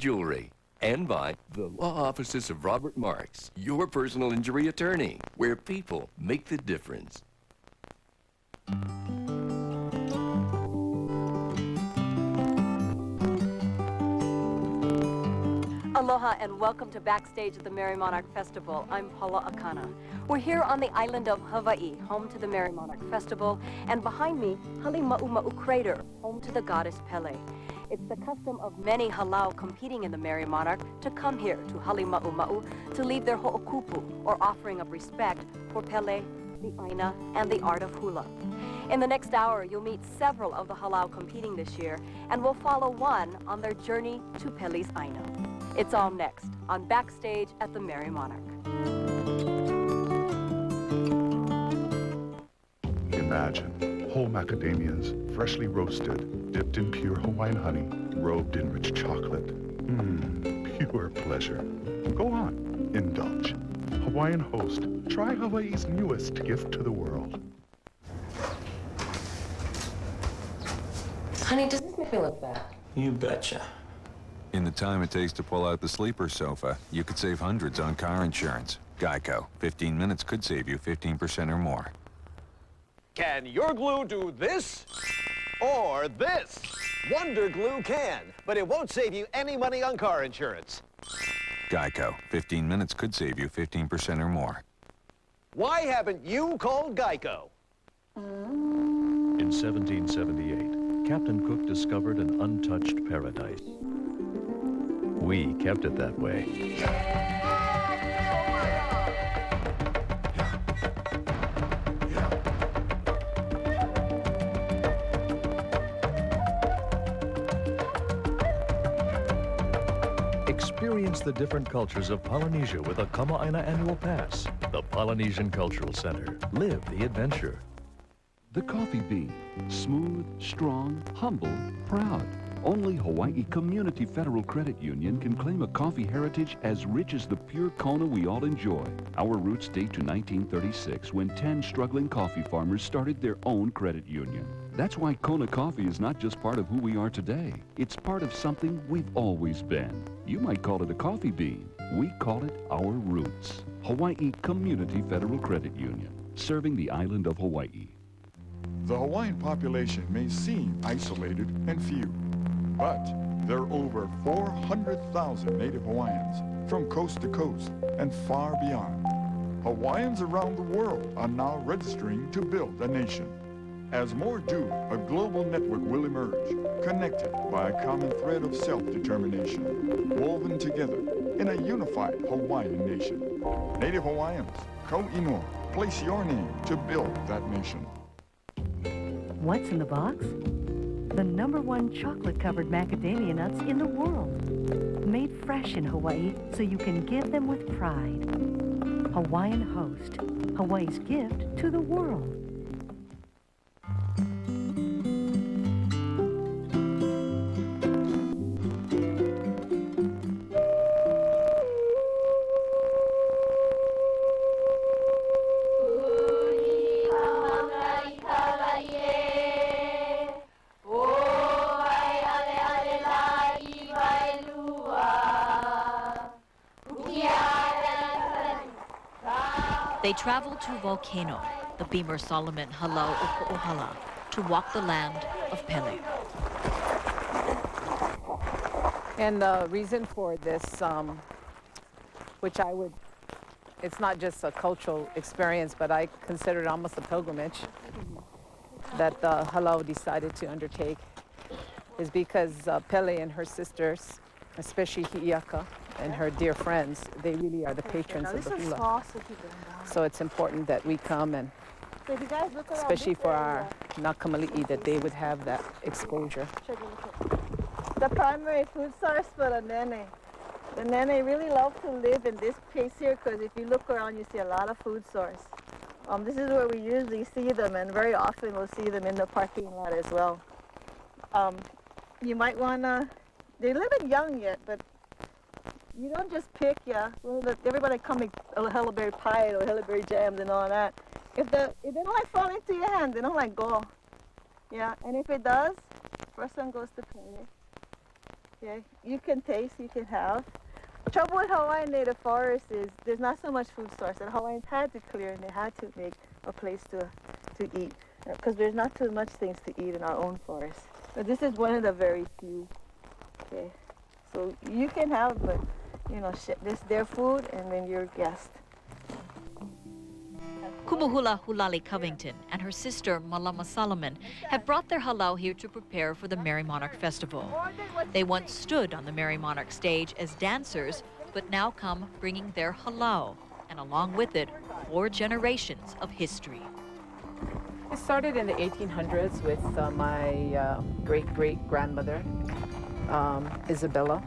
jewelry. And by the law offices of Robert Marks, your personal injury attorney, where people make the difference. Aloha and welcome to Backstage at the Merry Monarch Festival. I'm Paula Akana. We're here on the island of Hawaii, home to the Merry Monarch Festival, and behind me, Halema'uma'u crater, home to the goddess Pele. It's the custom of many halau competing in the Merry Monarch to come here to Halema'uma'u to leave their Ho-okupu, or offering of respect for Pele, the Aina, and the art of Hula. In the next hour, you'll meet several of the halau competing this year, and we'll follow one on their journey to Pele's Aina. It's all next on Backstage at the Merry Monarch. Imagine whole macadamias, freshly roasted, dipped in pure Hawaiian honey, robed in rich chocolate. Pure pleasure. Go on, indulge. Hawaiian host, try Hawaii's newest gift to the world. Honey, does this make me look bad? You betcha. In the time it takes to pull out the sleeper sofa, you could save hundreds on car insurance. Geico. 15 minutes could save you 15% or more. Can your glue do this or this? Wonder Glue can, but it won't save you any money on car insurance. Geico. 15 minutes could save you 15% or more. Why haven't you called Geico? In 1778, Captain Cook discovered an untouched paradise. We kept it that way. Experience the different cultures of Polynesia with a Kama'aina annual pass. The Polynesian Cultural Center. Live the adventure. The coffee bean. Smooth, strong, humble, proud. Only Hawaii Community Federal Credit Union can claim a coffee heritage as rich as the pure Kona we all enjoy. Our roots date to 1936 when 10 struggling coffee farmers started their own credit union. That's why Kona coffee is not just part of who we are today. It's part of something we've always been. You might call it a coffee bean. We call it our roots. Hawaii Community Federal Credit Union, serving the island of Hawaii. The Hawaiian population may seem isolated and few, but there are over 400,000 Native Hawaiians from coast to coast and far beyond. Hawaiians around the world are now registering to build a nation. As more do, a global network will emerge, connected by a common thread of self-determination, woven together in a unified Hawaiian nation. Native Hawaiians, Ko'ino, place your name to build that nation. What's in the box? The #1 chocolate-covered macadamia nuts in the world. Made fresh in Hawaii so you can give them with pride. Hawaiian Host, Hawaii's gift to the world. They travel to Volcano, the Beamer Solomon Halau Upu'uhala, to walk the land of Pele. And the reason for this, it's not just a cultural experience, but I consider it almost a pilgrimage that the Halau decided to undertake, is because Pele and her sisters, especially Hi'iaka and her dear friends, they really are the patrons of the Hula. So it's important that we come, and especially for our Nakamali'i, that they would have that exposure. The primary food source for the nene. The nene really love to live in this place here, because if you look around, you see a lot of food source. This is where we usually see them, and very often we'll see them in the parking lot as well. You might wanna, they're a little bit young yet, but you don't just pick, everybody come make elderberry pie or elderberry jams and all that. If they don't like fall into your hand, they don't like go. Yeah, and if it does, first one goes to Pele. Okay, you can taste, you can have. Trouble with Hawaiian native forests is there's not so much food source, and Hawaiians had to clear and they had to make a place to eat, because there's not too much things to eat in our own forest. But this is one of the very few. Okay, so you can have, but you know, this their food, and then your guest. Kumuhula Hulali Covington and her sister Malama Solomon have brought their halau here to prepare for the Merry Monarch Festival. They once stood on the Merry Monarch stage as dancers, but now come bringing their halau, and along with it, 4 generations of history. It started in the 1800s with my great-great-grandmother, Isabella.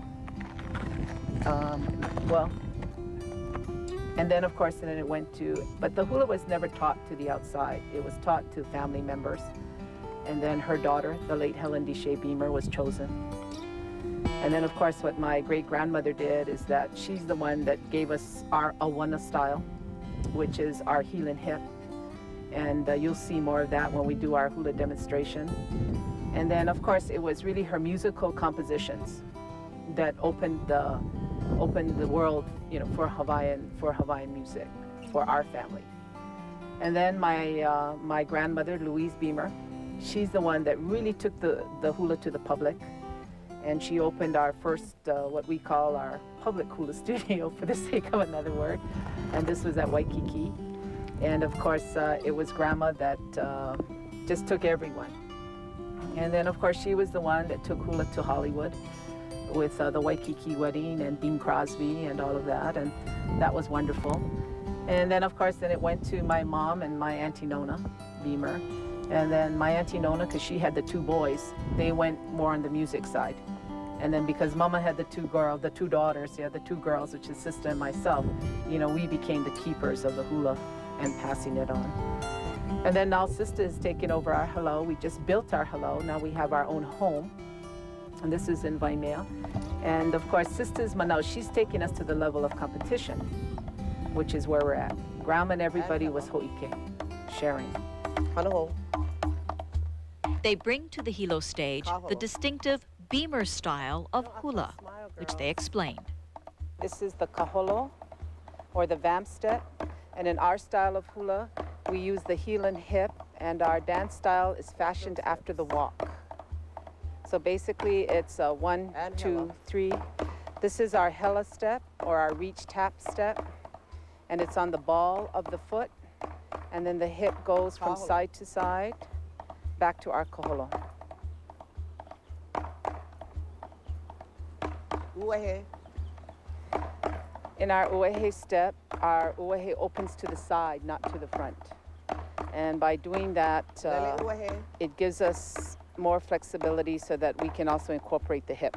And then, of course, then it went to, but the hula was never taught to the outside. It was taught to family members. And then her daughter, the late Helen Deshay Beamer, was chosen. And then, of course, what my great-grandmother did is that she's the one that gave us our awana style, which is our heel and hip. And you'll see more of that when we do our hula demonstration. And then, of course, it was really her musical compositions that opened the world, you know, for Hawaiian music, for our family. And then my grandmother, Louise Beamer, she's the one that really took the hula to the public. And she opened our first, what we call our public hula studio, for the sake of another word. And this was at Waikiki. And of course, it was Grandma that just took everyone. And then, of course, she was the one that took hula to Hollywood with the Waikiki wedding and Bing Crosby and all of that, and that was wonderful. And then, of course, then it went to my mom and my Auntie Nona Beamer. And then my Auntie Nona, because she had the 2 boys, they went more on the music side. And then because Mama had the 2 daughters, the 2 girls, which is sister and myself, you know, we became the keepers of the hula and passing it on. And then now Sister has taken over our halau. We just built our halau. Now we have our own home. And this is in Waimea. And of course, Sister's Manau, she's taking us to the level of competition, which is where we're at. Grandma and everybody was ho'ike, sharing. Hello. They bring to the hilo stage the distinctive Beamer style of hula, which they explained. This is the kaholo, or the vamp step. And in our style of hula, we use the heel and hip, and our dance style is fashioned after the walk. So basically, it's 1, 2, 3. This is our hela step, or our reach tap step, and it's on the ball of the foot, and then the hip goes from side to side, back to our kaholo. In our uehe step, our uehe opens to the side, not to the front. And by doing that, it gives us more flexibility so that we can also incorporate the hip.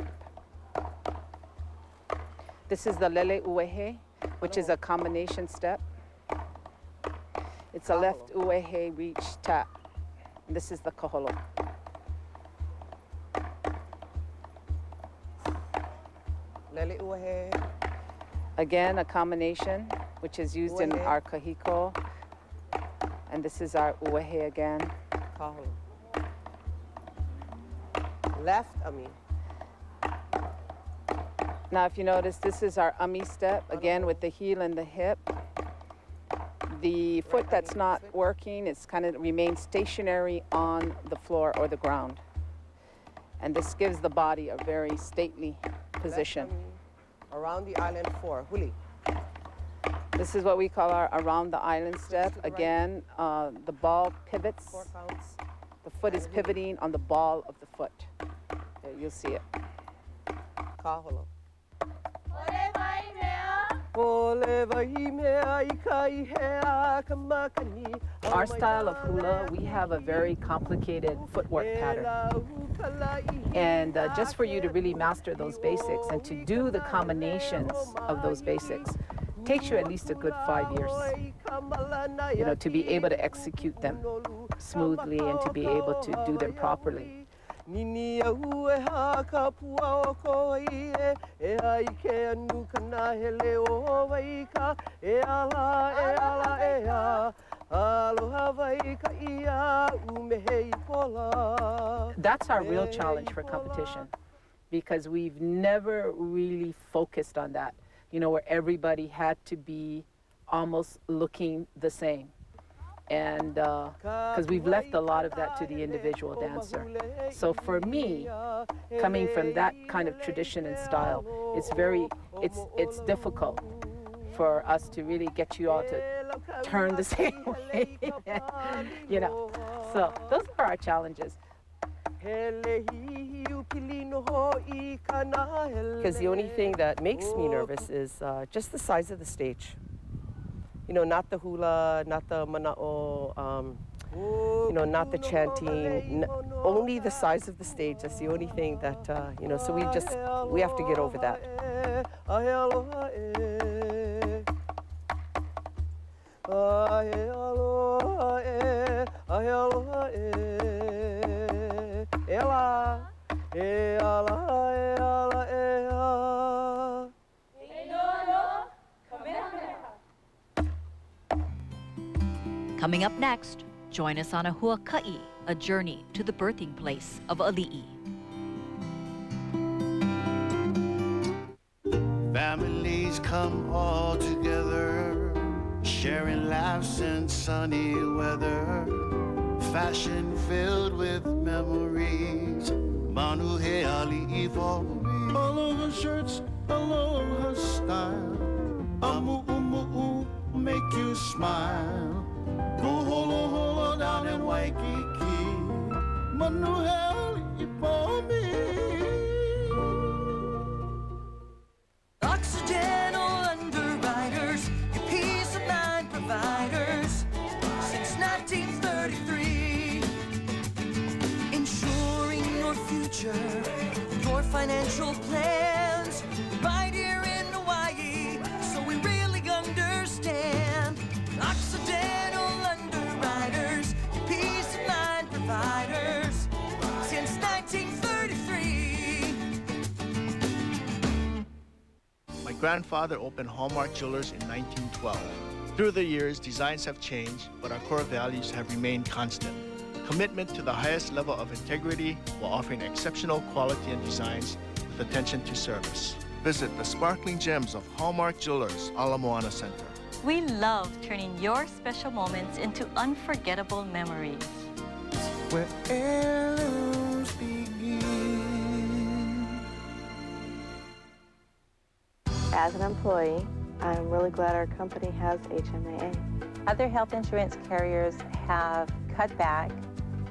This is the lele uehe, which is a combination step. It's a left uehe reach tap. This is the kaholo. Lele uehe. Again, a combination, which is used in our kahiko. And this is our uehe again. Kaholo. Left, Now, if you notice, this is our umi step, again with the heel and the hip. The foot that's not working, it's kind of remains stationary on the floor or the ground. And this gives the body a very stately position. Around the island 4, huli. This is what we call our around the island step. Again, the ball pivots. 4 counts. The foot is pivoting on the ball of the foot. There, you'll see it. Kaholo. Our style of hula, we have a very complicated footwork pattern. And just for you to really master those basics and to do the combinations of those basics takes you at least a good 5 years, you know, to be able to execute them smoothly and to be able to do them properly. That's our real challenge for competition, because we've never really focused on that, you know, where everybody had to be almost looking the same. And because we've left a lot of that to the individual dancer. So for me, coming from that kind of tradition and style, it's difficult for us to really get you all to turn the same way, you know. So those are our challenges. Because the only thing that makes me nervous is just the size of the stage. You know, not the hula, not the mana'o, you know, not the chanting, only the size of the stage. That's the only thing that, you know, so we have to get over that. Coming up next, join us on a huaka'i, a journey to the birthing place of ali'i. Families come all together, sharing laughs and sunny weather, fashion filled with memories. Manuhe ali'i fa'uri, aloha shirts, aloha style. Amu'umu'u make you smile. Go holo holo down in Waikiki. Manuhe ali'i fa'umi. Occidental underwriters, your peace of mind providers, since 1933. Ensuring your future, your financial plans, right here in Hawaii, so we really understand. Occidental underwriters, your peace of mind providers, since 1933. My grandfather opened Hallmark Jewelers in 1912. Through the years, designs have changed, but our core values have remained constant. Commitment to the highest level of integrity while offering exceptional quality and designs with attention to service. Visit the sparkling gems of Hallmark Jewelers, Ala Moana Center. We love turning your special moments into unforgettable memories. Where heirlooms begin. As an employee, I'm really glad our company has HMAA. Other health insurance carriers have cut back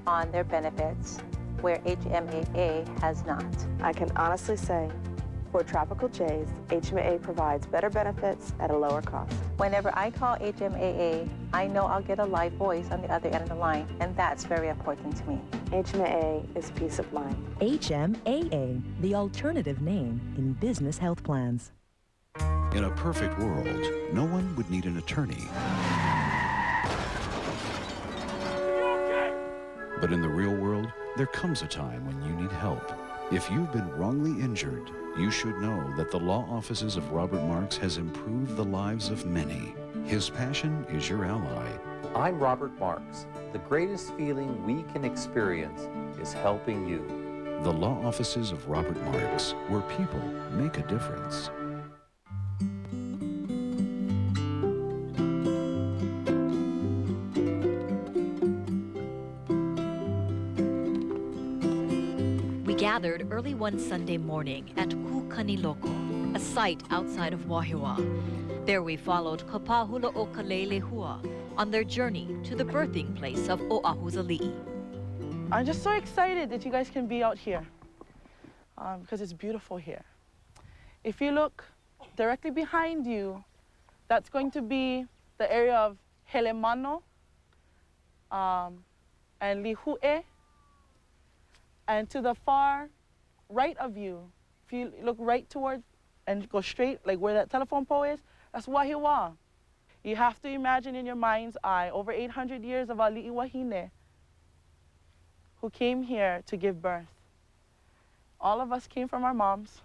on their benefits where HMAA has not. I can honestly say, for tropical jays, HMAA provides better benefits at a lower cost. Whenever I call HMAA, I know I'll get a live voice on the other end of the line, and that's very important to me. HMAA is peace of mind. HMAA, the alternative name in business health plans. In a perfect world, no one would need an attorney. But in the real world, there comes a time when you need help. If you've been wrongly injured, you should know that the law offices of Robert Marks has improved the lives of many. His passion is your ally. I'm Robert Marks. The greatest feeling we can experience is helping you. The law offices of Robert Marks, where people make a difference. Gathered early one Sunday morning at Kukaniloko, a site outside of Wahiawa. There we followed Kapahula o Kalelehua on their journey to the birthing place of Oahu's ali'i. I'm just so excited that you guys can be out here because it's beautiful here. If you look directly behind you, that's going to be the area of Halema'uma'u and Lihue. And to the far right of you, if you look right toward and go straight, like where that telephone pole is, that's Wahiawa. You have to imagine in your mind's eye over 800 years of ali'i wahine who came here to give birth. All of us came from our moms.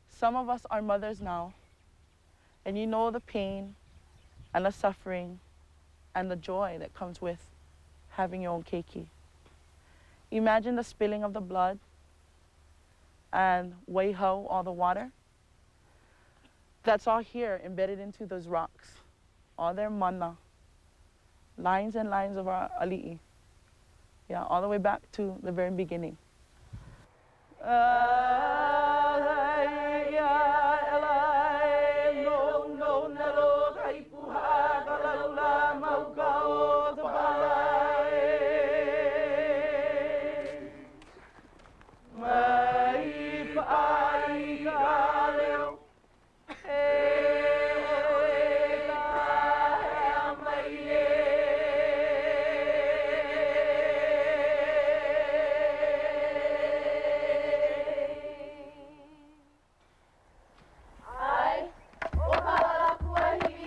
Some of us are mothers now. And you know the pain and the suffering and the joy that comes with having your own keiki. Imagine the spilling of the blood, and Waiho, all the water. That's all here, embedded into those rocks. All their mana. Lines and lines of our ali'i. Yeah, all the way back to the very beginning.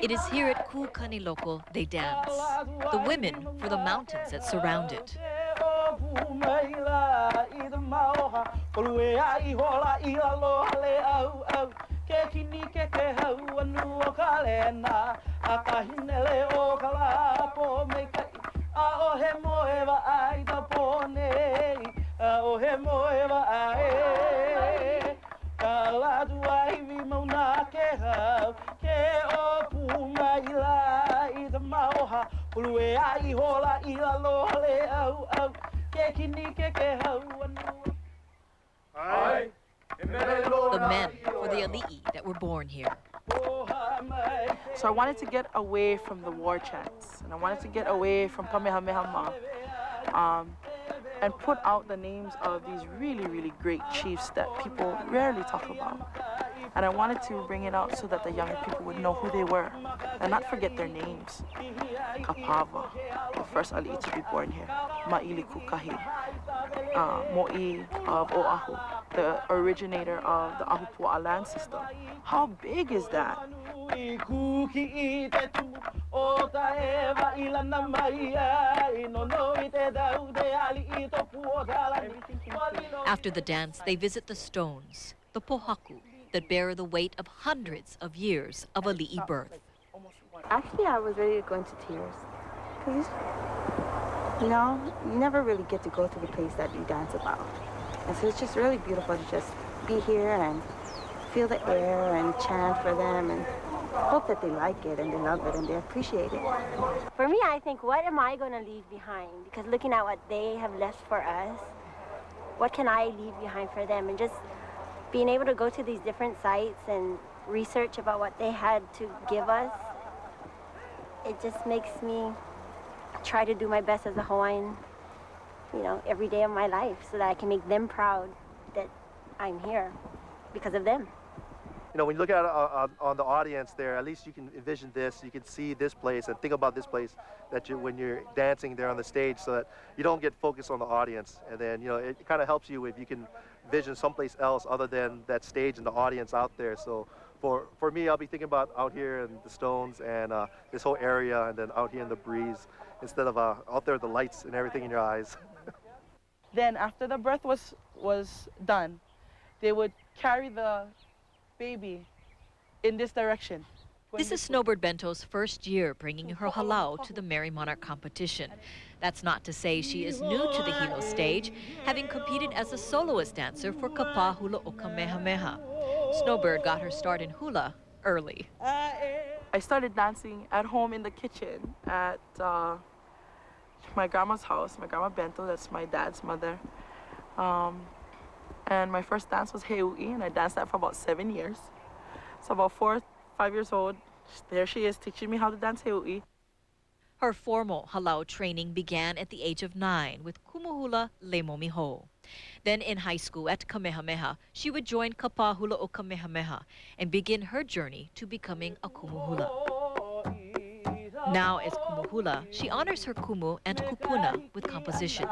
It is here at Kukaniloko they dance. The women for the mountains that surround it. The men for the ali'i that were born here. So I wanted to get away from the war chants, and I wanted to get away from Kamehameha, and put out the names of these really, really great chiefs that people rarely talk about. And I wanted to bring it out so that the younger people would know who they were and not forget their names. Kapava, the first ali'i to be born here. Ma'ili Kukahi, Mo'i of Oahu, the originator of the Ahupua land system. How big is that? After the dance, they visit the stones, the pohaku, that bear the weight of hundreds of years of ali'i birth. Actually, I was ready to go into tears. Because, you know, you never really get to go to the place that you dance about. And so it's just really beautiful to just be here and feel the air and chant for them and hope that they like it and they love it and they appreciate it. For me, I think, what am I going to leave behind? Because looking at what they have left for us, what can I leave behind for them? And just being able to go to these different sites and research about what they had to give us, it just makes me try to do my best as a Hawaiian, you know, every day of my life so that I can make them proud that I'm here because of them. You know, when you look at on the audience there, at least you can envision this, you can see this place and think about this place that when you're dancing there on the stage so that you don't get focused on the audience. And then, you know, it kind of helps you if you can vision someplace else other than that stage and the audience out there. So for me, I'll be thinking about out here in the stones and this whole area and then out here in the breeze instead of out there the lights and everything in your eyes. Then after the birth was done, they would carry the baby in this direction. This is Snowbird Bento's first year bringing her halau to the Merry Monarch competition. That's not to say she is new to the Hilo stage, having competed as a soloist dancer for Kapa Hula o Kamehameha. Snowbird got her start in hula early. I started dancing at home in the kitchen at my grandma's house, my grandma Bento, that's my dad's mother. And my first dance was Heiui, and I danced that for about 7 years. So about 4 or 5 years old, there she is teaching me how to dance Heiui. Her formal halau training began at the age of 9 with Kumuhula Leimomiho. Then in high school at Kamehameha, she would join Kapa Hula o Kamehameha and begin her journey to becoming a kumuhula. Now as kumuhula, she honors her kumu and kupuna with compositions.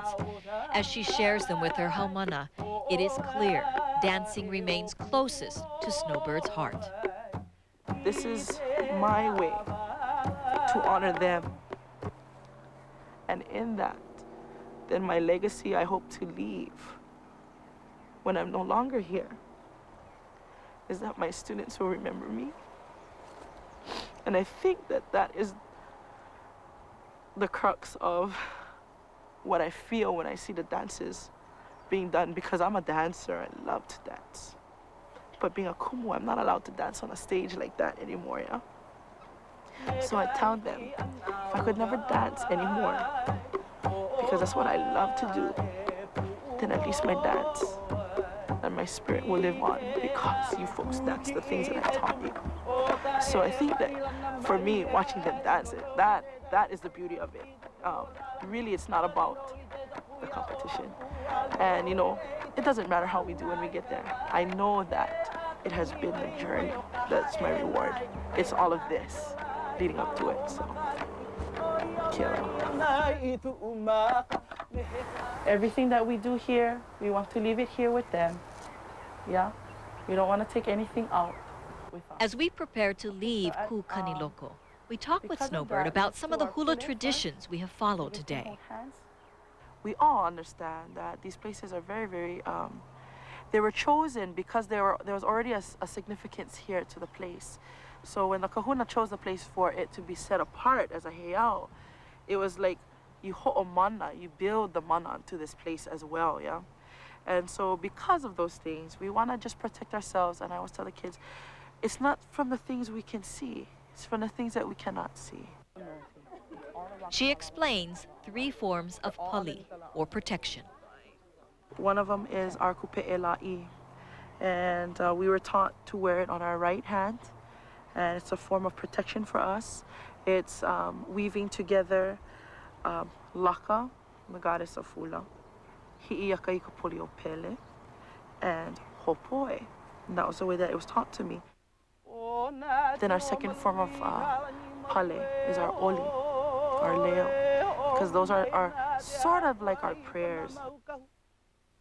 As she shares them with her haumana, it is clear dancing remains closest to Snowbird's heart. This is my way to honor them. And in that, then my legacy I hope to leave when I'm no longer here is that my students will remember me. And I think that that is the crux of what I feel when I see the dances being done because I'm a dancer. I love to dance. But being a kumu, I'm not allowed to dance on a stage like that anymore, yeah? So I tell them, if I could never dance anymore, because that's what I love to do, then at least my dance and my spirit will live on because you folks dance the things that I taught you. So I think that for me, watching them dance, that is the beauty of it. Really, it's not about the competition. And, you know, it doesn't matter how we do when we get there. I know that it has been a journey. That's my reward. It's all of this leading up to it, so. Everything that we do here, we want to leave it here with them. Yeah? We don't want to take anything out with us. As we prepare to leave Kukaniloko, we talk with Snowbird about some of the hula traditions we have followed today. We all understand that these places are very, very, they were chosen because there was already a significance here to the place. So when the kahuna chose the place for it to be set apart as a heiau, it was like you ho'o mana, you build the mana to this place as well, yeah? And so because of those things, we want to just protect ourselves. And I always tell the kids, it's not from the things we can see, it's from the things that we cannot see. She explains 3 forms of pali, or protection. One of them is our kupe'ela'i, and we were taught to wear it on our right hand, and it's a form of protection for us. It's weaving together Laka, the goddess of Hula, Hi'iakaikapoli and Hopoi. And that was the way that it was taught to me. Then our second form of pale is our oli, our leo, because those are sort of like our prayers.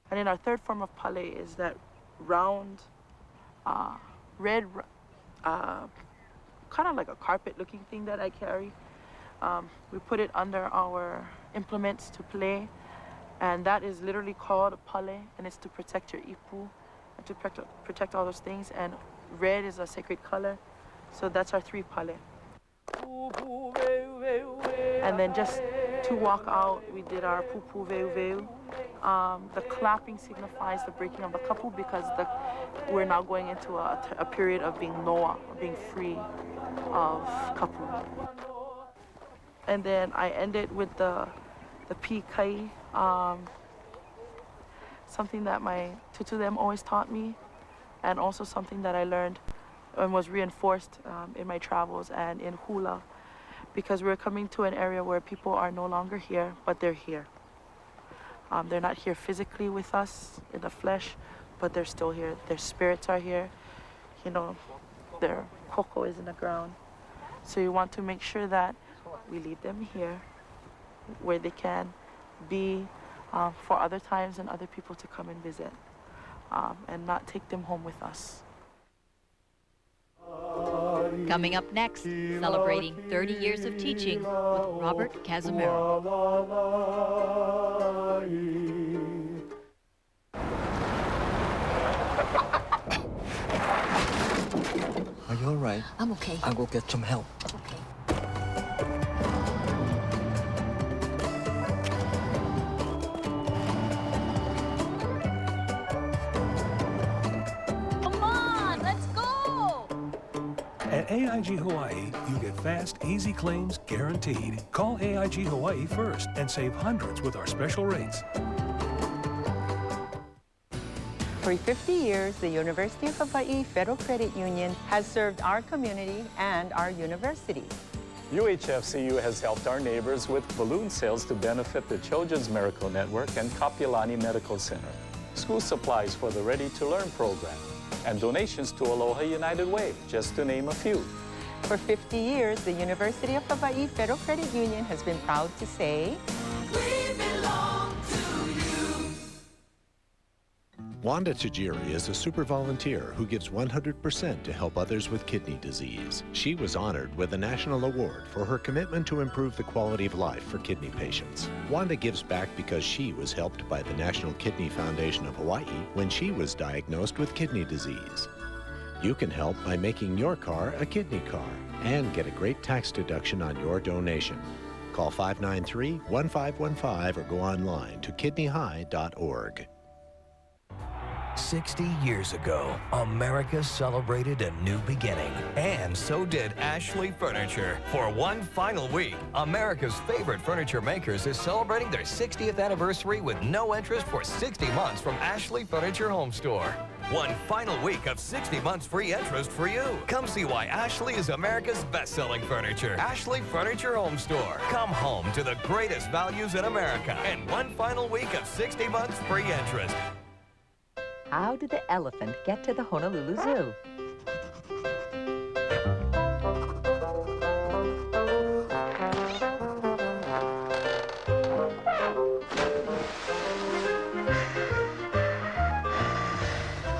And then our third form of pale is that round, red, kind of like a carpet-looking thing that I carry. We put it under our implements to play, and that is literally called pale, and it's to protect your ipu, and to protect all those things. And red is a sacred color, so that's our 3 pale. And then just to walk out, we did our pupu veu. The clapping signifies the breaking of the kapu because we're now going into a period of being noa, being free of kapu. And then I ended with the pikai, something that my tutu them always taught me, and also something that I learned and was reinforced in my travels and in Hula, because we're coming to an area where people are no longer here, but they're here. They're not here physically with us in the flesh, but they're still here. Their spirits are here. You know, their koko is in the ground. So you want to make sure that we leave them here where they can be for other times and other people to come and visit, and not take them home with us. Coming up next, celebrating 30 years of teaching with Robert Cazimero. Are you all right? I'm okay. I'll go get some help. Okay. At AIG Hawaii, you get fast, easy claims guaranteed. Call AIG Hawaii first and save hundreds with our special rates. For 50 years, the University of Hawaii Federal Credit Union has served our community and our university. UHFCU has helped our neighbors with balloon sales to benefit the Children's Miracle Network and Kapiolani Medical Center, school supplies for the Ready to Learn program, and donations to Aloha United Way, just to name a few. For 50 years, the University of Hawaii Federal Credit Union has been proud to say, We belong to you. Wanda Tajiri is a super volunteer who gives 100% to help others with kidney disease. She was honored with a national award for her commitment to improve the quality of life for kidney patients. Wanda gives back because she was helped by the National Kidney Foundation of Hawaii when she was diagnosed with kidney disease. You can help by making your car a kidney car and get a great tax deduction on your donation. Call 593-1515 or go online to kidneyhigh.org. 60 years ago, America celebrated a new beginning, and so did Ashley Furniture. For one final week, America's favorite furniture makers is celebrating their 60th anniversary with no interest for 60 months from Ashley Furniture Home Store. One final week of 60 months free interest for you. Come see why Ashley is America's best-selling furniture. Ashley Furniture Home Store. Come home to the greatest values in America and one final week of 60 months free interest. How did the elephant get to the Honolulu Zoo?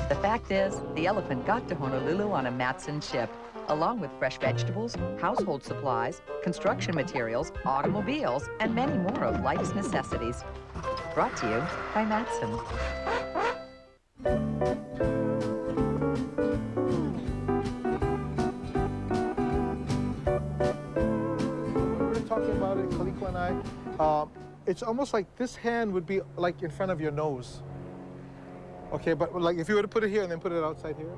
The fact is, the elephant got to Honolulu on a Matson ship, along with fresh vegetables, household supplies, construction materials, automobiles, and many more of life's necessities. Brought to you by Matson. Talking about it, Kaliko and I, it's almost like this hand would be like in front of your nose. Okay, but like if you were to put it here and then put it outside here,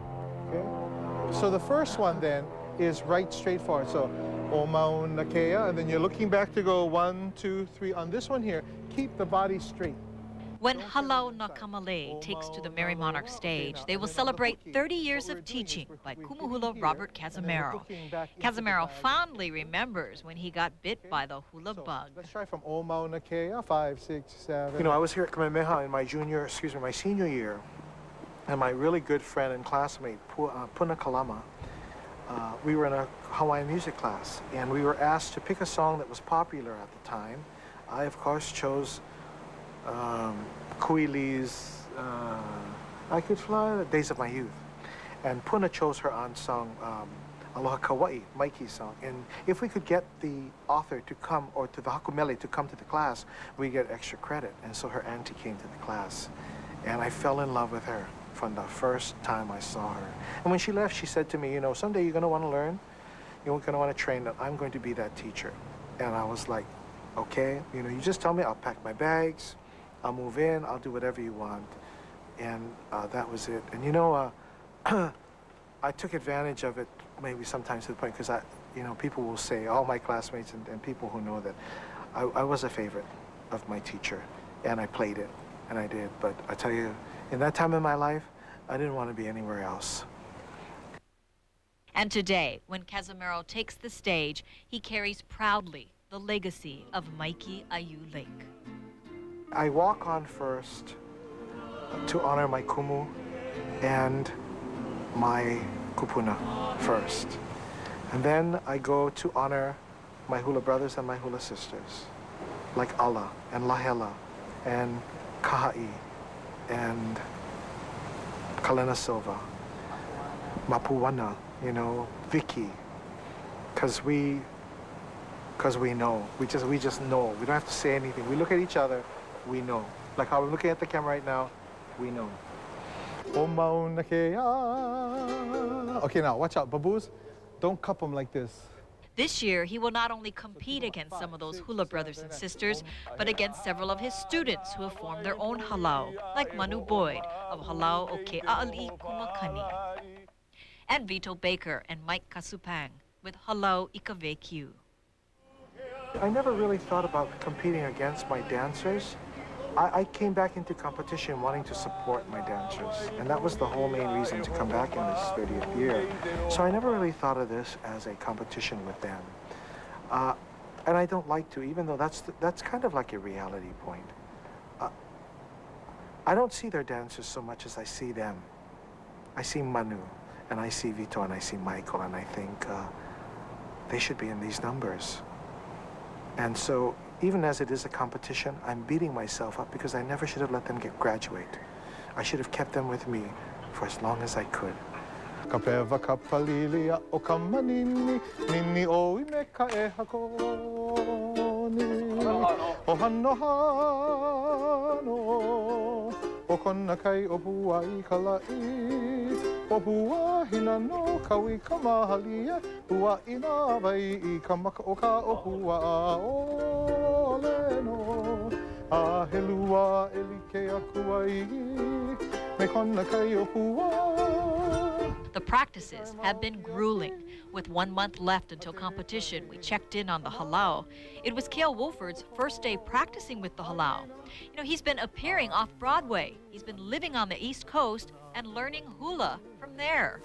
okay? So the first one then is right straight forward. So, Oma'u Nakea, and then you're looking back to go 1, 2, 3. On this one here, keep the body straight. When Halau Nakamale takes to the Merry Monarch stage, they will celebrate 30 years of teaching by Kumuhula Robert Cazimero. Cazimero fondly remembers when he got bit by the hula bug. Let's try from Oma'u Nakea, 5, 6, 7. You know, I was here at Kamehameha in my senior year, and my really good friend and classmate, Puna Kalama, we were in a Hawaiian music class, and we were asked to pick a song that was popular at the time. I, of course, chose Kuili's I Could Fly, the Days of My Youth. And Puna chose her own song, Aloha Kauai, Mikey's song. And if we could get the author to come, or to the hakumele to come to the class, we get extra credit. And so her auntie came to the class. And I fell in love with her from the first time I saw her. And when she left, she said to me, you know, someday you're going to want to learn, you're going to want to train, and I'm going to be that teacher. And I was like, okay, you know, you just tell me, I'll pack my bags, I'll move in, I'll do whatever you want. And that was it. And you know, I took advantage of it maybe sometimes to the point, because you know, people will say, all my classmates and people who know that I was a favorite of my teacher, and I played it, and I did. But I tell you, in that time in my life, I didn't want to be anywhere else. And today, when Cazimero takes the stage, he carries proudly the legacy of Maiki-Aiu Lake. I walk on first to honor my kumu and my kupuna first. And then I go to honor my hula brothers and my hula sisters, like Ala and Lahela and Kaha'i and Kalena Silva, Mapuana, you know, Vicky, because we know. We just know. We don't have to say anything. We look at each other, we know. Like how we're looking at the camera right now, we know. Oma'u Nakea. Okay, now watch out, baboos. Don't cup them like this. This year, he will not only compete against some of those hula brothers and sisters, but against several of his students who have formed their own halau, like Manu Boyd of Halau o Ke'a'ali Kumakani, and Vito Baker and Mike Kasupang with Halau Ikavekyu. I never really thought about competing against my dancers. I came back into competition wanting to support my dancers, and that was the whole main reason to come back in this 30th year. So I never really thought of this as a competition with them. And I don't like to, even though that's kind of like a reality point. I don't see their dancers so much as I see them. I see Manu, and I see Vito, and I see Michael, and I think they should be in these numbers. And so, even as it is a competition, I'm beating myself up because I never should have let them graduate. I should have kept them with me for as long as I could. Kapeva kapalilia o kamanini nini o imeka e hakoni o hano o kona kai o Hawaii kalai o Hawaii no kawi kamahalia ua ina vai I kamaka o ka o Hawaii o leno a helua elike a kuai The practices have been grueling. With 1 month left until competition, we checked in on the halau. It was Cale Wolford's first day practicing with the halau. You know, he's been appearing off Broadway. He's been living on the East Coast and learning hula from there.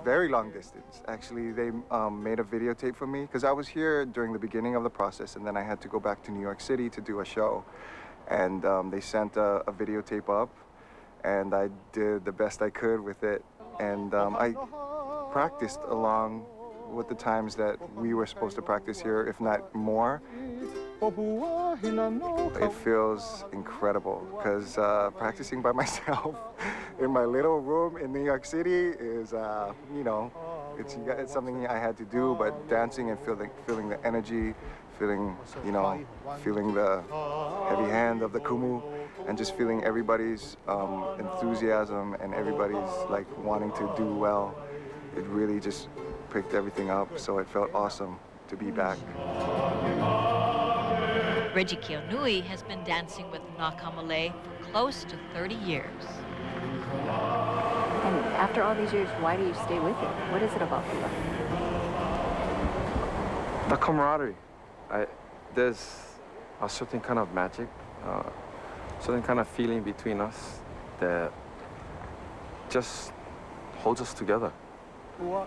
Very long distance. Actually, they made a videotape for me because I was here during the beginning of the process, and then I had to go back to New York City to do a show. And they sent a videotape up, and I did the best I could with it. And I practiced along with the times that we were supposed to practice here, if not more. It feels incredible because practicing by myself in my little room in New York City is, you know, it's something I had to do, but dancing and feeling the energy, feeling, you know, feeling the heavy hand of the kumu, and just feeling everybody's enthusiasm and everybody's like wanting to do well. It really just picked everything up, so it felt awesome to be back. Reggie Kionui has been dancing with Nakamale for close to 30 years. And after all these years, why do you stay with it? What is it about Hula? The camaraderie. There's a certain kind of magic, certain kind of feeling between us that just holds us together.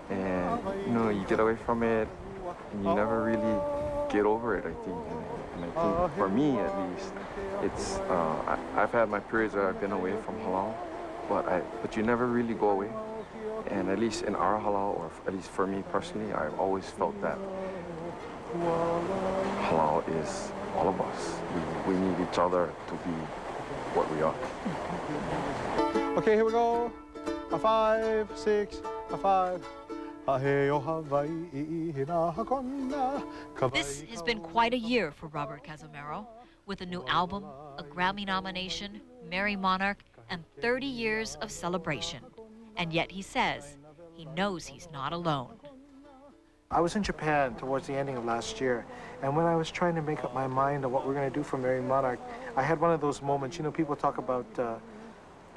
And you know, you get away from it, and you never really get over it, I think. And I think for me, at least, it's I've had my periods where I've been away from halau, but you never really go away. And at least in our halau, or at least for me personally, I've always felt that halau is all of us. We need each other to be what we are. Okay, here we go. A 5, 6, a 5. This has been quite a year for Robert Cazimero, with a new album, a Grammy nomination, Merry Monarch, and 30 years of celebration. And yet he says he knows he's not alone. I was in Japan towards the ending of last year, and when I was trying to make up my mind on what we're going to do for Merry Monarch, I had one of those moments. You know, people talk about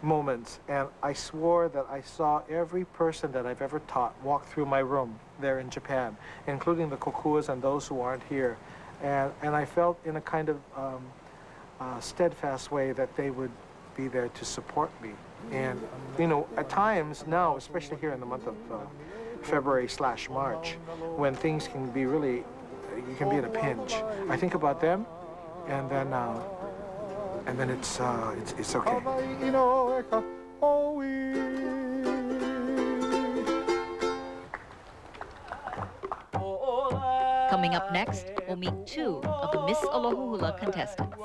moments, and I swore that I saw every person that I've ever taught walk through my room there in Japan, including the kokuas and those who aren't here. And I felt in a kind of steadfast way that they would be there to support me. And, you know, at times now, especially here in the month of February/March, when things can be really, you can be in a pinch, I think about them, and then it's okay. Coming up next, we'll meet 2 of the Miss Aloha Hula contestants.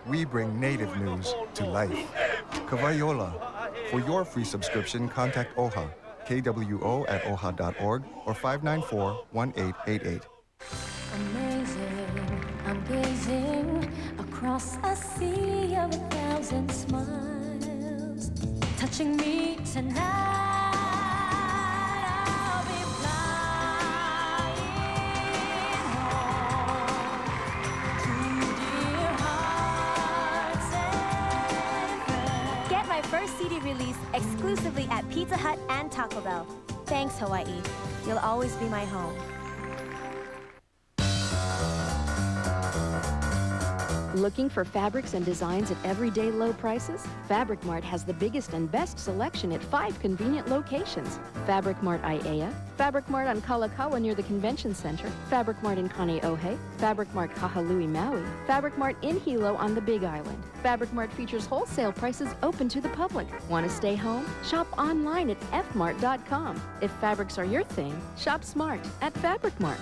We bring native news to life. Kavaiola. For your free subscription, contact OHA, KWO@OHA.org or 594-1888. Amazing, I'm gazing across a sea of 1,000 smiles, touching me tonight. I'll be flying home to dear hearts and friends. Get my first CD release exclusively at Pizza Hut and Taco Bell. Thanks, Hawaii. You'll always be my home. Looking for fabrics and designs at everyday low prices? Fabric Mart has the biggest and best selection at 5 convenient locations. Fabric Mart Aiea, Fabric Mart on Kalakaua near the Convention Center, Fabric Mart in Kaneohe, Fabric Mart Kahului-Maui, Fabric Mart in Hilo on the Big Island. Fabric Mart features wholesale prices open to the public. Want to stay home? Shop online at fmart.com. If fabrics are your thing, shop smart at Fabric Mart.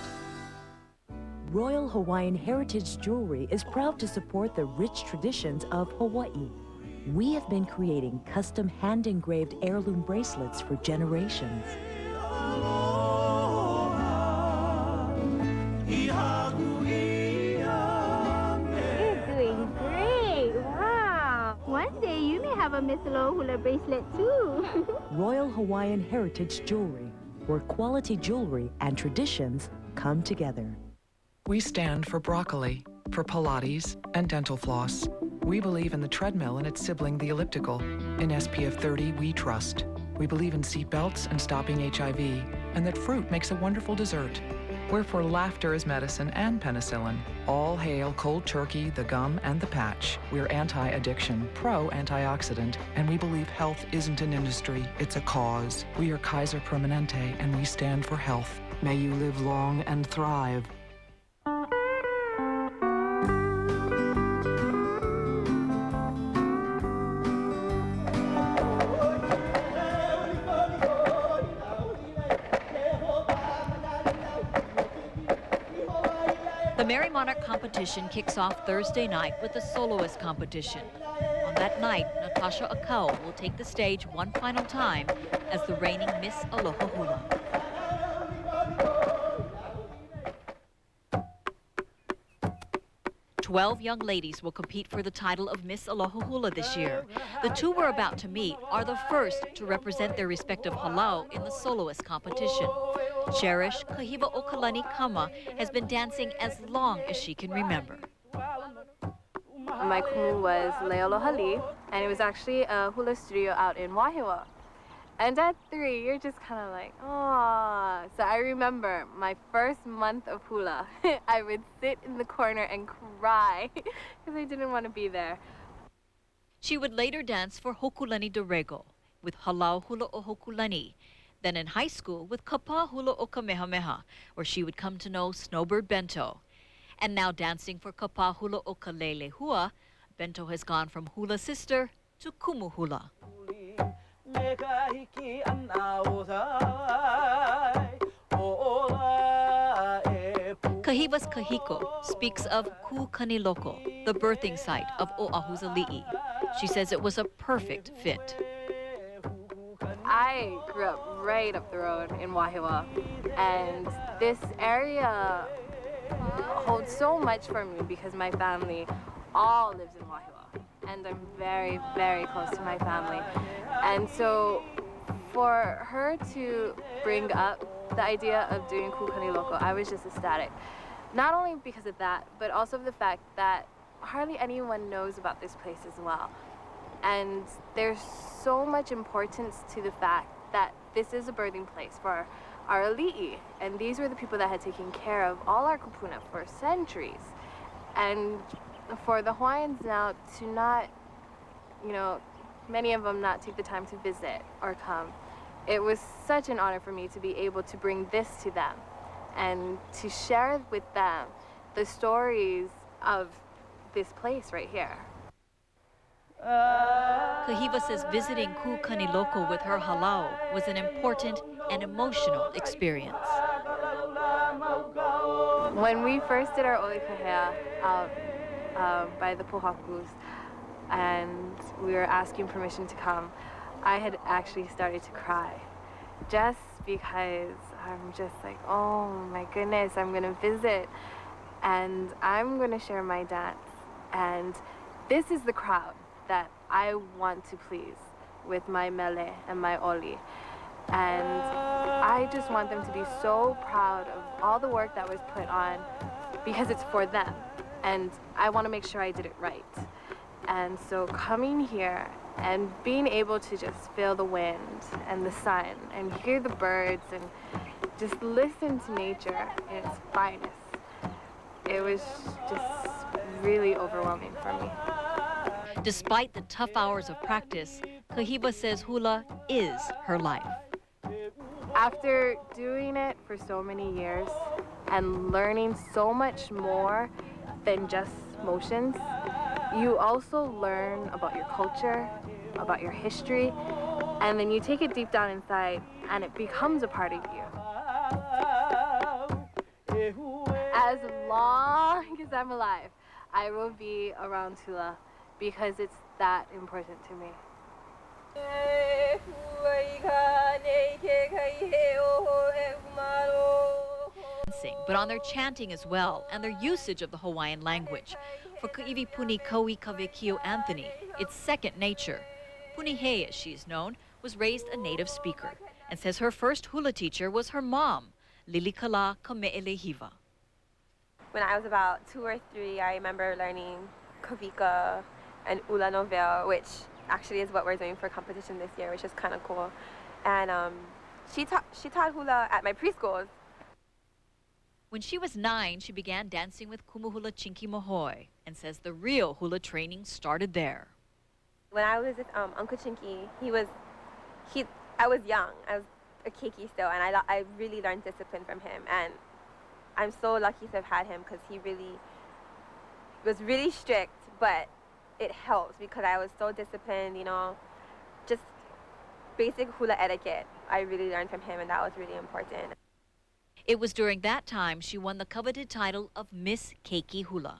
Royal Hawaiian Heritage Jewelry is proud to support the rich traditions of Hawaii. We have been creating custom hand-engraved heirloom bracelets for generations. a Miss Aloha Hula bracelet too. Royal Hawaiian Heritage Jewelry, where quality jewelry and traditions come together. We stand for broccoli, for Pilates, and dental floss. We believe in the treadmill and its sibling, the elliptical. In SPF 30, we trust. We believe in seat belts and stopping HIV, and that fruit makes a wonderful dessert. We're for laughter as medicine and penicillin. All hail cold turkey, the gum, and the patch. We're anti-addiction, pro-antioxidant, and we believe health isn't an industry, it's a cause. We are Kaiser Permanente, and we stand for health. May you live long and thrive. The Merry Monarch competition kicks off Thursday night with the Soloist competition. On that night, Natasha Akau will take the stage one final time as the reigning Miss Aloha Hula. "12 young ladies will compete for the title of Miss Aloha Hula this year. The two we're about to meet are the first to represent their respective halau in the Soloist competition. Cherish Kahiva Okalani Kama has been dancing as long as she can remember. My kumu was Le'aloha Li, and it was actually a hula studio out in Wahiawa. And at 3, you're just kind of like, oh. So I remember my first month of hula, I would sit in the corner and cry because I didn't want to be there. She would later dance for Hokulani de Rego with Halau Hula o Hokulani. Then in high school with Kapa Hula o Kamehameha, where she would come to know Snowbird Bento. And now dancing for Kapa Hula o Kalele Hua, Bento has gone from hula sister to kumu hula. Kahiva's Kahiko speaks of Kukaniloko, the birthing site of Oahu's ali'i. She says it was a perfect fit. I grew up right up the road in Wahiawa, and this area holds so much for me because my family all lives in Wahiawa, and I'm very, very close to my family. And so for her to bring up the idea of doing Kukaniloko, I was just ecstatic. Not only because of that, but also the fact that hardly anyone knows about this place as well. And there's so much importance to the fact that this is a birthing place for our ali'i. And these were the people that had taken care of all our kupuna for centuries. And for the Hawaiians now to not, many of them not take the time to visit or come, it was such an honor for me to be able to bring this to them and to share with them the stories of this place right here. Kahiva says visiting Kukaniloko with her halau was an important and emotional experience. When we first did our olikahea out by the pohakus, and we were asking permission to come, I had actually started to cry, just because I'm just like, oh my goodness, I'm gonna visit, and I'm gonna share my dance, and this is the crowd that I want to please with my mele and my oli. And I just want them to be so proud of all the work that was put on because it's for them. And I want to make sure I did it right. And so coming here and being able to just feel the wind and the sun and hear the birds and just listen to nature in its finest, it was just really overwhelming for me. Despite the tough hours of practice, Kahiva says hula is her life. After doing it for so many years and learning so much more than just motions, you also learn about your culture, about your history, and then you take it deep down inside and it becomes a part of you. As long as I'm alive, I will be around hula because it's that important to me. But on their chanting as well and their usage of the Hawaiian language. For Ka'ivi Puni Kaui Kavekio Anthony, it's second nature. Punihei, as she's known, was raised a native speaker and says her first hula teacher was her mom, Lilikala Kame'elehiva. When I was about 2 or 3, I remember learning kavika and ula novel, which actually is what we're doing for competition this year, which is kind of cool. And she taught hula at my preschool. When she was 9, she began dancing with Kumuhula Chinky Mohoy and says the real hula training started there. When I was with Uncle Chinky, I was young. I was a keiki still, and I really learned discipline from him. And I'm so lucky to have had him because he really was really strict, but it helps because I was so disciplined, you know, just basic hula etiquette. I really learned from him, and that was really important. It was during that time she won the coveted title of Miss Keiki Hula.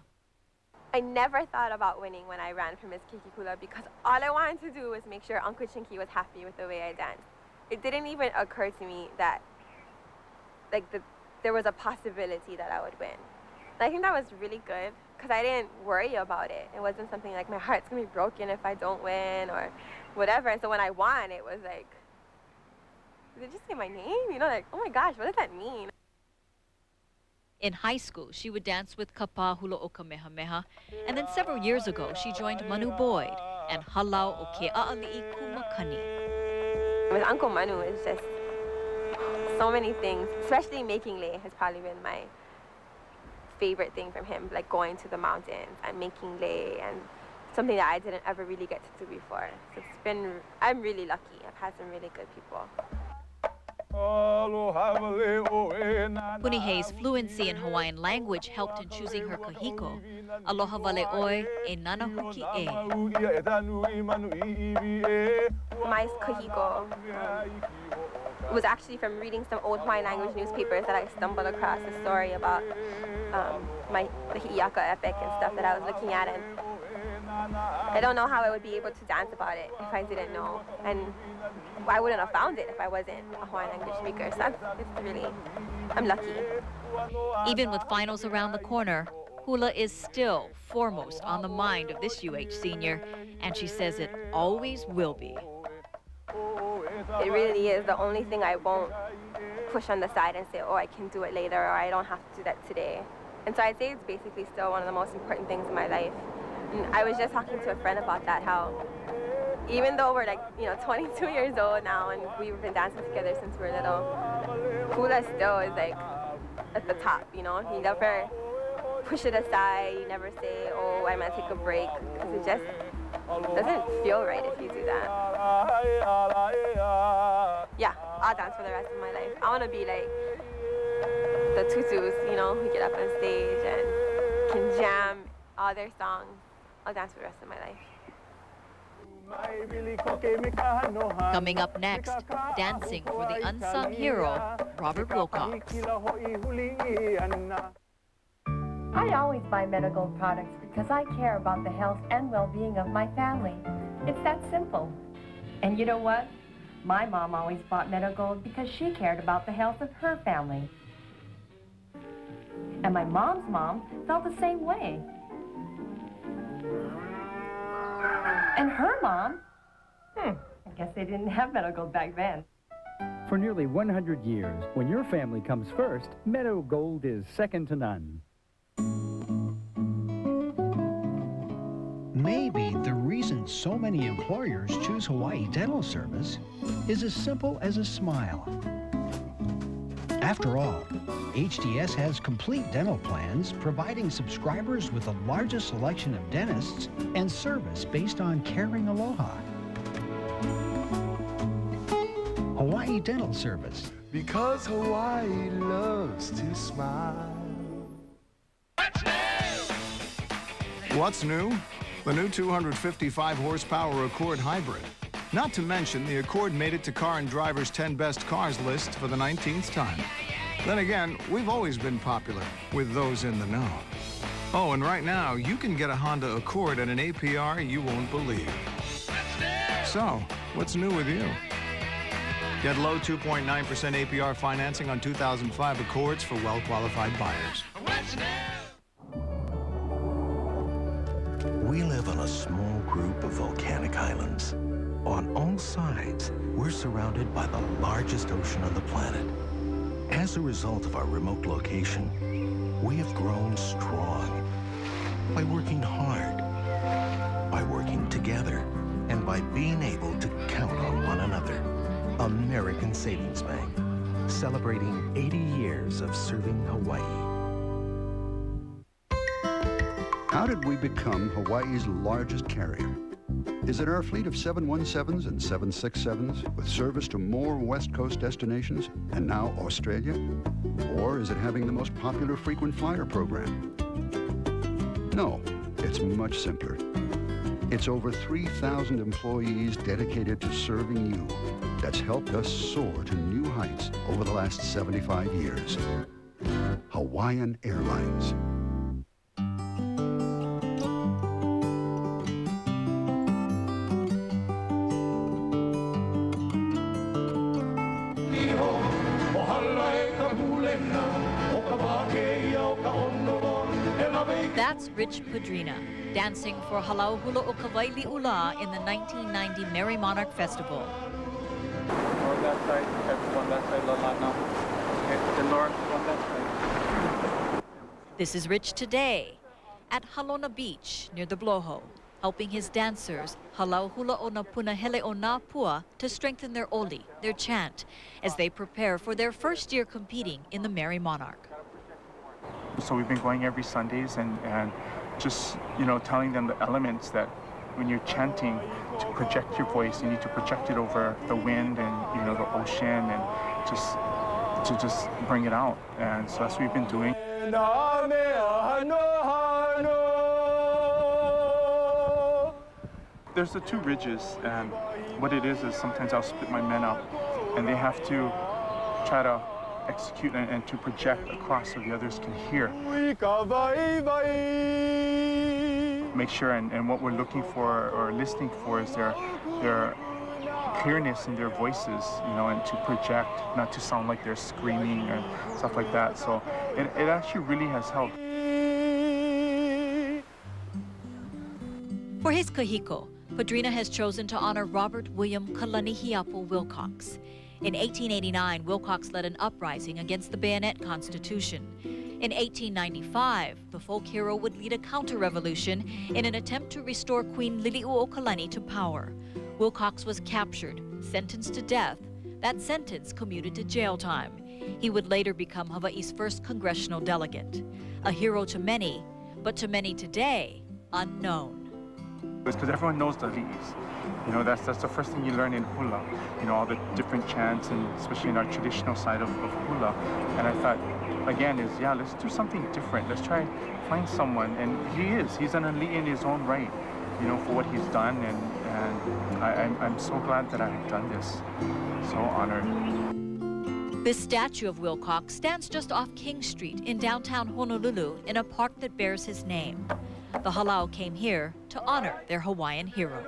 I never thought about winning when I ran for Miss Keiki Hula because all I wanted to do was make sure Uncle Chinky was happy with the way I danced. It didn't even occur to me that there was a possibility that I would win. And I think that was really good because I didn't worry about it. It wasn't something like my heart's gonna be broken if I don't win or whatever. And so when I won, it was like, did they just say my name? You know, like, oh my gosh, what does that mean? In high school, she would dance with Kapa Hula o Kamehameha, and then several years ago, she joined Manu Boyd and Halau o Kea'ali'i Kumakani. With Uncle Manu, it's just so many things, especially making lei has probably been my favorite thing from him, like going to the mountains and making lei and something that I didn't ever really get to do before. So I'm really lucky. I've had some really good people. Punihei's fluency in Hawaiian language helped in choosing her kahiko, Aloha Vale Oi e Nanahuki E. My kahiko was actually from reading some old Hawaiian language newspapers that I stumbled across a story about the Hi'iaka epic and stuff that I was looking at, and I don't know how I would be able to dance about it if I didn't know, and I wouldn't have found it if I wasn't a Hawaiian language speaker, so it's really, I'm lucky. Even with finals around the corner, hula is still foremost on the mind of this UH senior, and she says it always will be. It really is the only thing I won't push on the side and say, oh, I can do it later, or I don't have to do that today. And so I'd say it's basically still one of the most important things in my life. And I was just talking to a friend about that, how even though we're 22 years old now and we've been dancing together since we were little, hula still is like at the top, you know? You never push it aside, you never say, oh, I'm gonna take a break, because it just doesn't feel right if you do that. Yeah, I'll dance for the rest of my life. I wanna be like the tutus, you know, who get up on stage and can jam all their songs. I'll dance for the rest of my life. Coming up next, dancing for the unsung hero, Robert Wilcox. I always buy medical products because I care about the health and well-being of my family. It's that simple. And you know what? My mom always bought medical because she cared about the health of her family. And my mom's mom felt the same way. And her mom, I guess they didn't have medical back then. For nearly 100 years, when your family comes first, Meadow Gold is second to none. Maybe the reason so many employers choose Hawaii Dental Service is as simple as a smile. After all, HDS has complete dental plans providing subscribers with the largest selection of dentists and service based on caring aloha. Hawaii Dental Service. Because Hawaii loves to smile. What's new? The new 255 horsepower Accord Hybrid. Not to mention, the Accord made it to Car and Driver's 10 Best Cars list for the 19th time. Then again, we've always been popular with those in the know. Oh, and right now, you can get a Honda Accord at an APR you won't believe. So, what's new with you? Get low 2.9% APR financing on 2005 Accords for well-qualified buyers. We live on a small group of volcanic islands. On all sides, we're surrounded by the largest ocean on the planet. As a result of our remote location, we have grown strong by working hard, by working together, and by being able to count on one another. American Savings Bank, celebrating 80 years of serving Hawaii. How did we become Hawaii's largest carrier? Is it our fleet of 717s and 767s with service to more West Coast destinations and now Australia? Or is it having the most popular frequent flyer program? No, it's much simpler. It's over 3,000 employees dedicated to serving you that's helped us soar to new heights over the last 75 years. Hawaiian Airlines. That's Rich Pedrina, dancing for Halau Hula o Kawai'i Ula in the 1990 Merry Monarch Festival. On that side, on that side, now. Okay, the north, on that side. This is Rich today at Halona Beach near the Bloho, helping his dancers, Halau Hula o na Puna Hele o na Pua, to strengthen their oli, their chant, as they prepare for their first year competing in the Merry Monarch. So we've been going every Sundays and just, telling them the elements that when you're chanting, to project your voice, you need to project it over the wind and, the ocean and just bring it out. And so that's what we've been doing. There's the two ridges, and what it is sometimes I'll split my men up and they have to try to execute and to project across so the others can hear. Make sure, and what we're looking for or listening for is their clearness in their voices, and to project, not to sound like they're screaming and stuff like that. So it actually really has helped. For his kahiko, Pedrina has chosen to honor Robert William Kalanihiapo Wilcox. In 1889, Wilcox led an uprising against the Bayonet Constitution. In 1895, the folk hero would lead a counter-revolution in an attempt to restore Queen Liliuokalani to power. Wilcox was captured, sentenced to death. That sentence commuted to jail time. He would later become Hawaii's first congressional delegate. A hero to many, but to many today, unknown. It's because everyone knows the leaves. That's the first thing you learn in hula. All the different chants, and especially in our traditional side of hula. And I thought, again, let's do something different. Let's try find someone, and he's an elite in his own right, for what he's done, and I'm so glad that I have done this. So honored. This statue of Wilcox stands just off King Street in downtown Honolulu in a park that bears his name. The halau came here to honor their Hawaiian hero.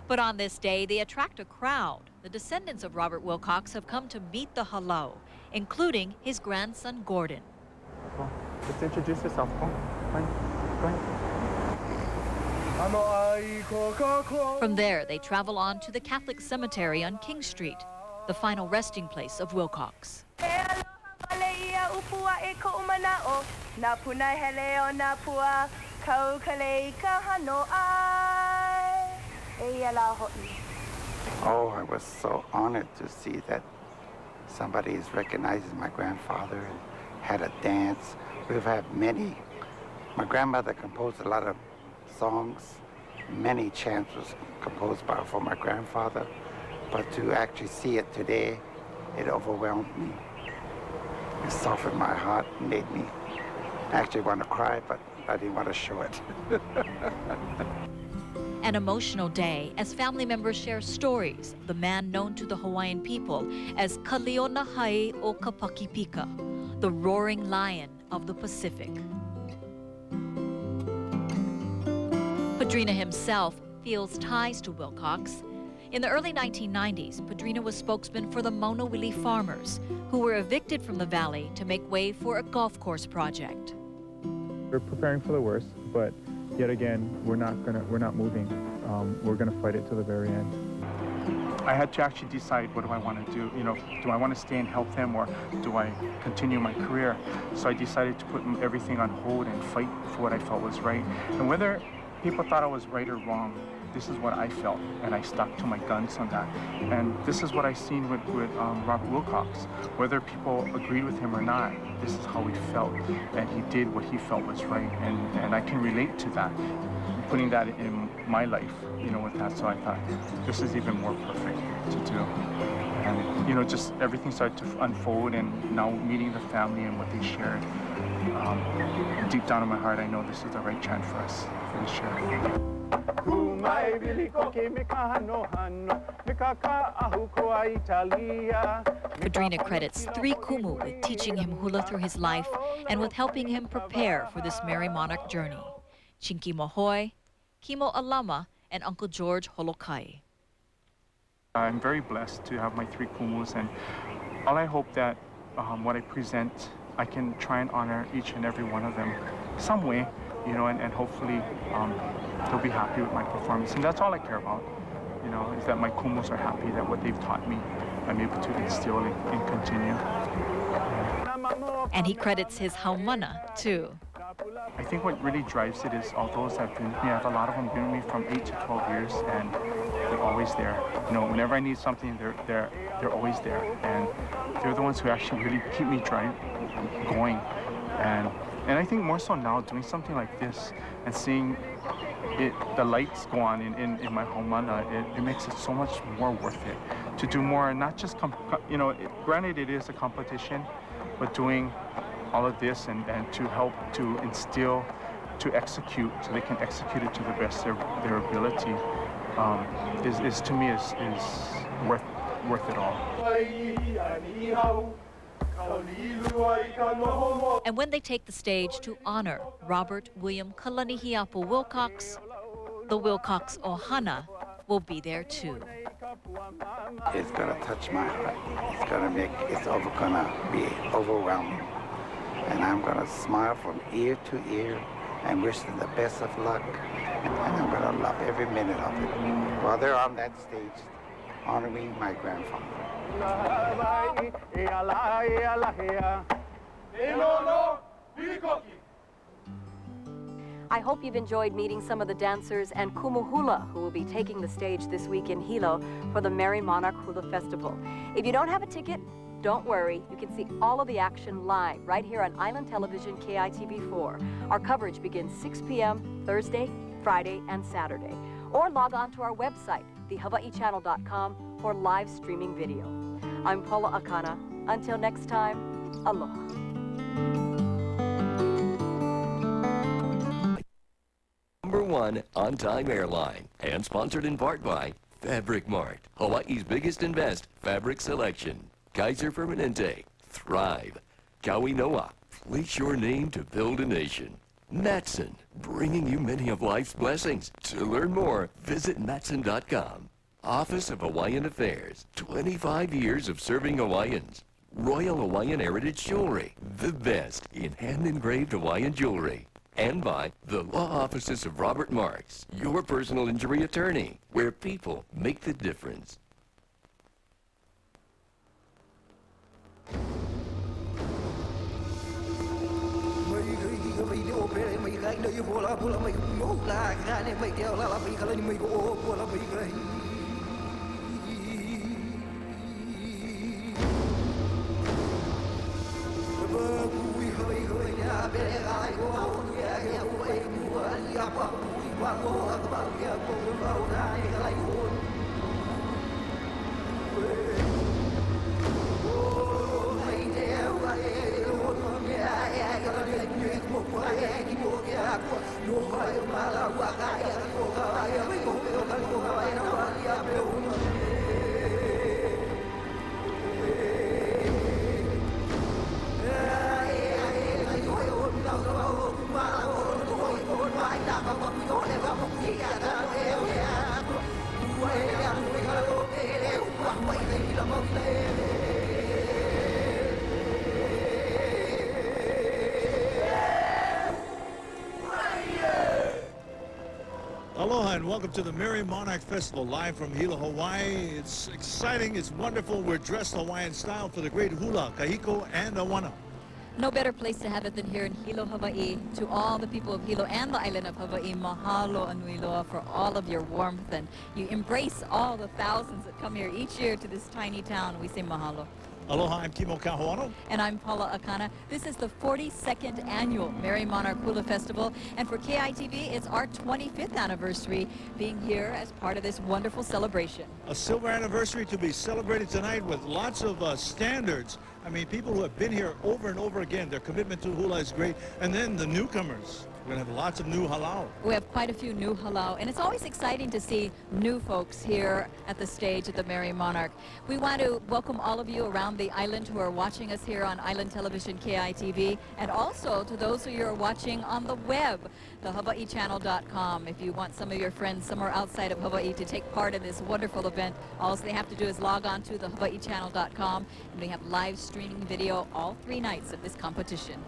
But on this day, they attract a crowd. The descendants of Robert Wilcox have come to meet the halau, including his grandson, Gordon. Just introduce yourself. Go on. From there, they travel on to the Catholic cemetery on King Street, the final resting place of Wilcox. Oh, I was so honored to see that somebody is recognizing my grandfather and had a dance. We've had many. My grandmother composed a lot of songs. Many chants was composed for my grandfather. But to actually see it today, it overwhelmed me. It softened my heart and made me actually want to cry, but I didn't want to show it. An emotional day as family members share stories of the man known to the Hawaiian people as Kalionahai o Kapakipika, the roaring lion of the Pacific. Pedrina himself feels ties to Wilcox. In the early 1990s, Pedrina was spokesman for the Maunawili farmers, who were evicted from the valley to make way for a golf course project. We're preparing for the worst, but yet again, we're not moving. We're gonna fight it to the very end. I had to actually decide, what do I want to do? You know, do I want to stay and help them, or do I continue my career? So I decided to put everything on hold and fight for what I felt was right. And whether people thought I was right or wrong, this is what I felt, and I stuck to my guns on that. And this is what I seen with Robert Wilcox. Whether people agreed with him or not, this is how he felt, and he did what he felt was right, and I can relate to that, putting that in my life, you know, with that. So I thought, this is even more perfect to do. And, you know, just everything started to unfold, and now meeting the family and what they shared, deep down in my heart, I know this is the right chance for us to share. Pedrina credits 3 kumu with teaching him hula through his life and with helping him prepare for this Merry Monarch journey. Chinky Mahoy, Kimo Alama, and Uncle George Holokai. I'm very blessed to have my 3 kumus, and all I hope that what I present, I can try and honor each and every one of them some way, you know, and hopefully they'll be happy with my performance. And that's all I care about, you know, is that my kumus are happy that what they've taught me, I'm able to instill and continue. And he credits his haumana, too. I think what really drives it is all those that have been with me. I have a lot of them been with me from 8 to 12 years, and they're always there. You know, whenever I need something, they're always there. And they're the ones who actually really keep me going. And I think more so now, doing something like this and seeing the lights go on in my haumana, it makes it so much more worth it to do more, and not just, you know, granted it is a competition, but doing all of this and to help to instill, to execute, so they can execute it to the best of their ability, is to me is worth it all. And when they take the stage to honor Robert William Kalanihiapo Wilcox, the Wilcox Ohana will be there too. It's gonna touch my heart. It's gonna be overwhelming. And I'm gonna smile from ear to ear and wish them the best of luck. And I'm gonna love every minute of it while they're on that stage honoring my grandfather. I hope you've enjoyed meeting some of the dancers and kumu hula who will be taking the stage this week in Hilo for the Merry Monarch Hula Festival. If you don't have a ticket, don't worry, you can see all of the action live right here on Island Television KITV4. Our coverage begins 6 p.m. Thursday, Friday, and Saturday. Or log on to our website, thehawai'ichannel.com, for live streaming video. I'm Paula Akana. Until next time, aloha. #1 on-time airline, and sponsored in part by Fabric Mart, Hawaii's biggest and best fabric selection. Kaiser Permanente, thrive. Kaui Noa, place your name to build a nation. Matson, bringing you many of life's blessings. To learn more, visit Matson.com. Office of Hawaiian Affairs, 25 years of serving Hawaiians. Royal Hawaiian Heritage Jewelry, the best in hand-engraved Hawaiian jewelry. And by the Law Offices of Robert Marks, your personal injury attorney, where people make the difference. Aloha and welcome to the Merry Monarch Festival live from Hilo, Hawaii. It's exciting, it's wonderful. We're dressed Hawaiian style for the great Hula, Kahiko, and Awana. No better place to have it than here in Hilo, Hawaii. To all the people of Hilo and the island of Hawaii, mahalo anui loa for all of your warmth, and you embrace all the thousands that come here each year to this tiny town. We say mahalo. Aloha, I'm Kimo Kahuano. And I'm Paula Akana. This is the 42nd annual Merry Monarch Hula Festival. And for KITV, it's our 25th anniversary being here as part of this wonderful celebration. A silver anniversary to be celebrated tonight with lots of standards. I mean, people who have been here over and over again, their commitment to hula is great. And then the newcomers. We're going to have lots of new halau. We have quite a few new halau, and it's always exciting to see new folks here at the stage at the Merry Monarch. We want to welcome all of you around the island who are watching us here on Island Television KITV, and also to those who are watching on the web, the hawai'ichannel.com. If you want some of your friends somewhere outside of Hawaii to take part in this wonderful event, all they have to do is log on to the hawai'ichannel.com, and we have live streaming video all 3 nights of this competition.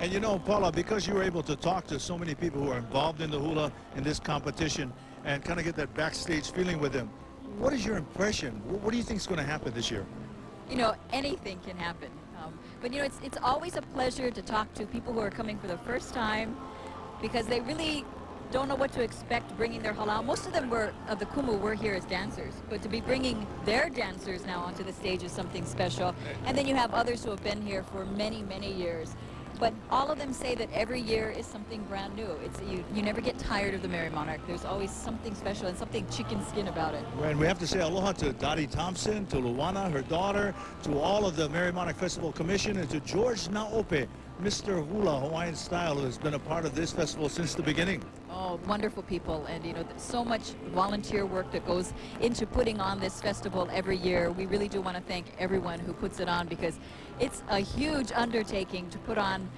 And you know, Paula, because you were able to talk to so many people who are involved in the hula in this competition and kind of get that backstage feeling with them, what is your impression? What do you think is going to happen this year? You know, anything can happen. But you know, it's always a pleasure to talk to people who are coming for the first time because they really don't know what to expect bringing their halau. Most of them of the kumu were here as dancers, but to be bringing their dancers now onto the stage is something special. And then you have others who have been here for many, many years. But all of them say that every year is something brand new. You never get tired of the Merry Monarch. There's always something special and something chicken skin about it. And we have to say aloha to Dottie Thompson, to Luana, her daughter, to all of the Merry Monarch Festival Commission, and to George Naope, Mr. Hula, Hawaiian Style, who has been a part of this festival since the beginning. Oh, wonderful people, and you know, so much volunteer work that goes into putting on this festival every year. We really do want to thank everyone who puts it on because it's a huge undertaking to put on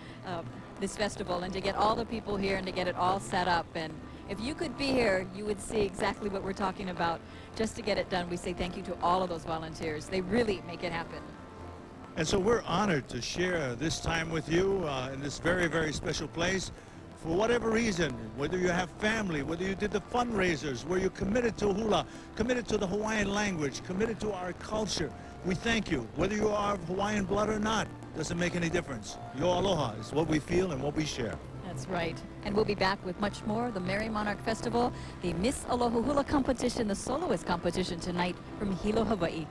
this festival and to get all the people here and to get it all set up. And if you could be here, you would see exactly what we're talking about. Just to get it done, we say thank you to all of those volunteers. They really make it happen. And so we're honored to share this time with you in this very, very special place. For whatever reason, whether you have family, whether you did the fundraisers, where you're committed to hula, committed to the Hawaiian language, committed to our culture, we thank you. Whether you are of Hawaiian blood or not, doesn't make any difference. Yo aloha is what we feel and what we share. That's right. And we'll be back with much more. The Merry Monarch Festival, the Miss Aloha Hula competition, the Soloist competition tonight from Hilo, Hawaii.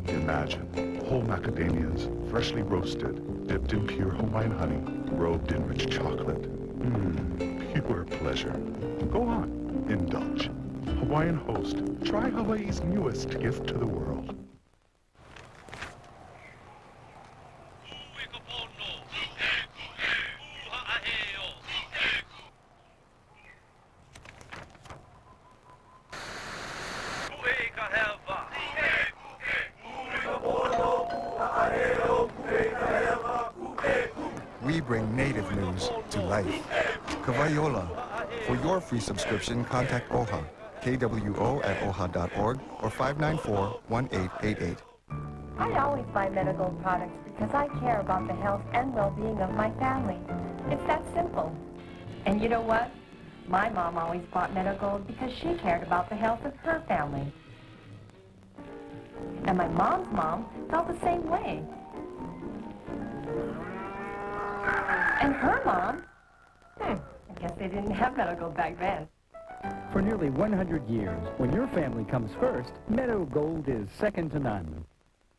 Imagine whole macadamias, freshly roasted, dipped in pure Hawaiian honey, robed in rich chocolate. Pure pleasure. Go on, indulge. Hawaiian host, try Hawaii's newest gift to the world. We bring native news to life. Kawaiola. For your free subscription, contact OHA, KWO@OHA.org or 594-1888. I always buy medical products because I care about the health and well-being of my family. It's that simple. And you know what? My mom always bought medical because she cared about the health of her family. And my mom's mom felt the same way. And her mom, I guess they didn't have medical back then. For nearly 100 years, when your family comes first, Meadow Gold is second to none.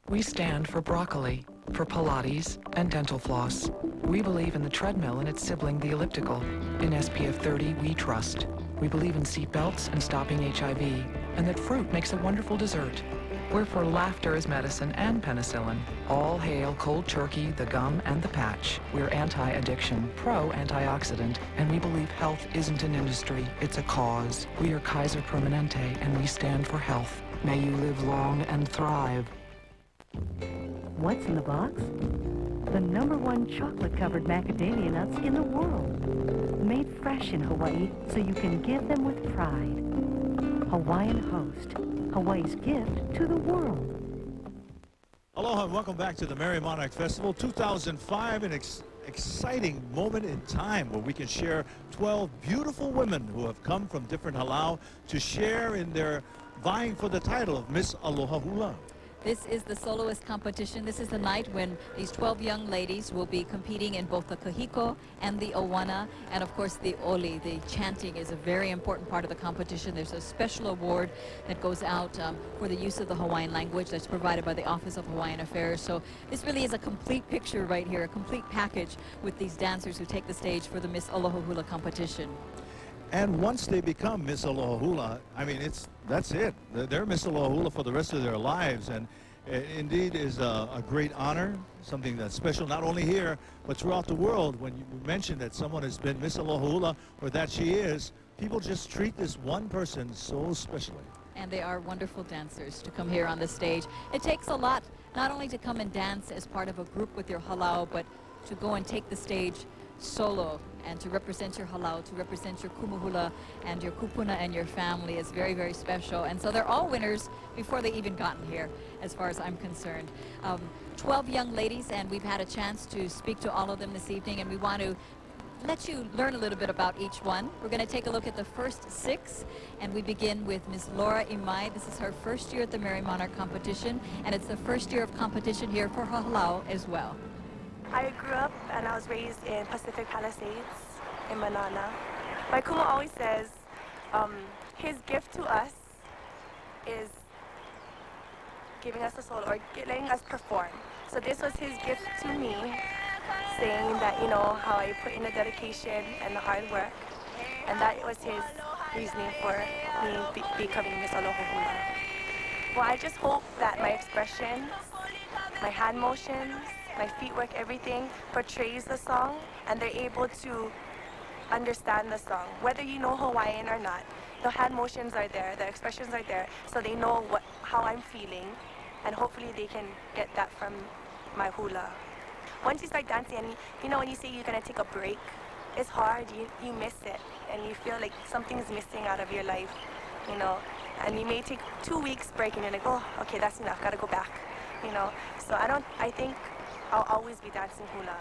We stand for broccoli, for Pilates, and dental floss. We believe in the treadmill and its sibling, the elliptical. In SPF 30, we trust. We believe in seat belts and stopping HIV, and that fruit makes a wonderful dessert. We're for laughter as medicine and penicillin. All hail cold turkey, the gum, and the patch. We're anti-addiction, pro-antioxidant, and we believe health isn't an industry, it's a cause. We are Kaiser Permanente, and we stand for health. May you live long and thrive. What's in the box? the #1 chocolate-covered macadamia nuts in the world. Made fresh in Hawaii so you can give them with pride. Hawaiian Host, Hawaii's gift to the world. Aloha and welcome back to the Merry Monarch Festival 2005, an exciting moment in time where we can share 12 beautiful women who have come from different halau to share in their vying for the title of Miss Aloha Hula. This is the Soloist competition. This is the night when these 12 young ladies will be competing in both the kahiko and the awana, and of course the oli. The chanting is a very important part of the competition. There's a special award that goes out for the use of the Hawaiian language that's provided by the Office of Hawaiian Affairs. So this really is a complete picture right here, a complete package with these dancers who take the stage for the Miss Aloha Hula competition. And once they become Miss Aloha Hula, I mean, that's it. They're Miss Aloha Hula for the rest of their lives, and it indeed is a great honor, something that's special not only here, but throughout the world. When you mention that someone has been Miss Aloha Hula, or that she is, people just treat this one person so specially. And they are wonderful dancers to come here on the stage. It takes a lot, not only to come and dance as part of a group with your halau, but to go and take the stage solo and to represent your halau, to represent your kumuhula and your kupuna and your family is very, very special. And so they're all winners before they even gotten here, as far as I'm concerned. 12 young ladies, and we've had a chance to speak to all of them this evening, and we want to let you learn a little bit about each one. We're going to take a look at the first 6, and we begin with Ms. Laura Imai. This is her first year at the Merry Monarch competition, and it's the first year of competition here for her halau as well. I grew up and I was raised in Pacific Palisades in Manana. My kuma always says his gift to us is giving us a soul or letting us perform. So this was his gift to me, saying that, you know, how I put in the dedication and the hard work. And that was his reasoning for me becoming Miss Aloha Hula. Well, I just hope that my expressions, my hand motions, my feet work, everything portrays the song, and they're able to understand the song. Whether you know Hawaiian or not, the hand motions are there, the expressions are there, so they know how I'm feeling, and hopefully they can get that from my hula. Once you start dancing, and you know when you say you're gonna take a break, it's hard, you miss it, and you feel like something's missing out of your life, you know, and you may take 2 weeks break and you're like, oh, okay, that's enough, gotta go back, you know. So I think I'll always be dancing hula.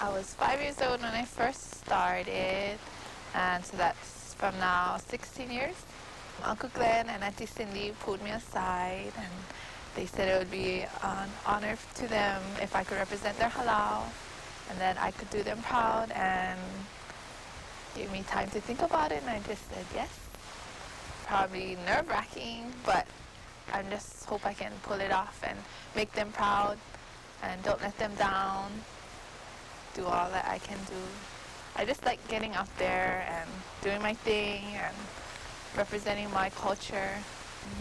I was 5 years old when I first started, and so that's from now 16 years. Uncle Glenn and Auntie Cindy pulled me aside, and they said it would be an honor to them if I could represent their halau, and that I could do them proud, and gave me time to think about it, and I just said yes. Probably nerve-wracking, but I just hope I can pull it off and make them proud and don't let them down. Do all that I can do. I just like getting up there and doing my thing and representing my culture.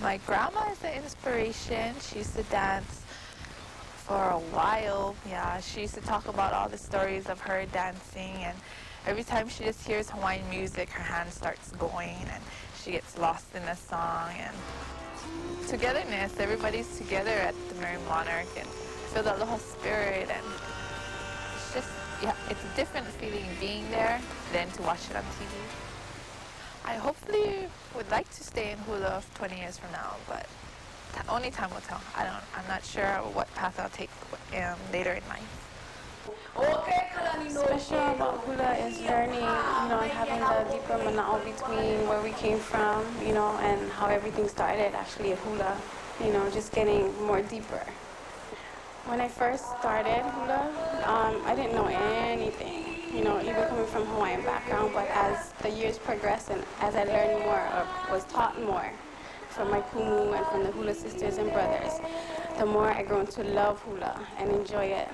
My grandma is an inspiration. She used to dance for a while. Yeah, she used to talk about all the stories of her dancing, and every time she just hears Hawaiian music, her hand starts going and she gets lost in the song. And togetherness, everybody's together at the Merry Monarch and feel the Aloha spirit, and it's just, yeah, it's a different feeling being there than to watch it on TV. I hopefully would like to stay in Hula 20 years from now, but only time will tell. I'm not sure what path I'll take later in life. Special about Hula is learning, and having the deeper mana'o between where we came from, and how everything started actually at Hula, just getting more deeper. When I first started Hula, I didn't know anything, even coming from Hawaiian background, but as the years progressed and as I learned more or was taught more from my kumu and from the Hula sisters and brothers, the more I grown to love Hula and enjoy it.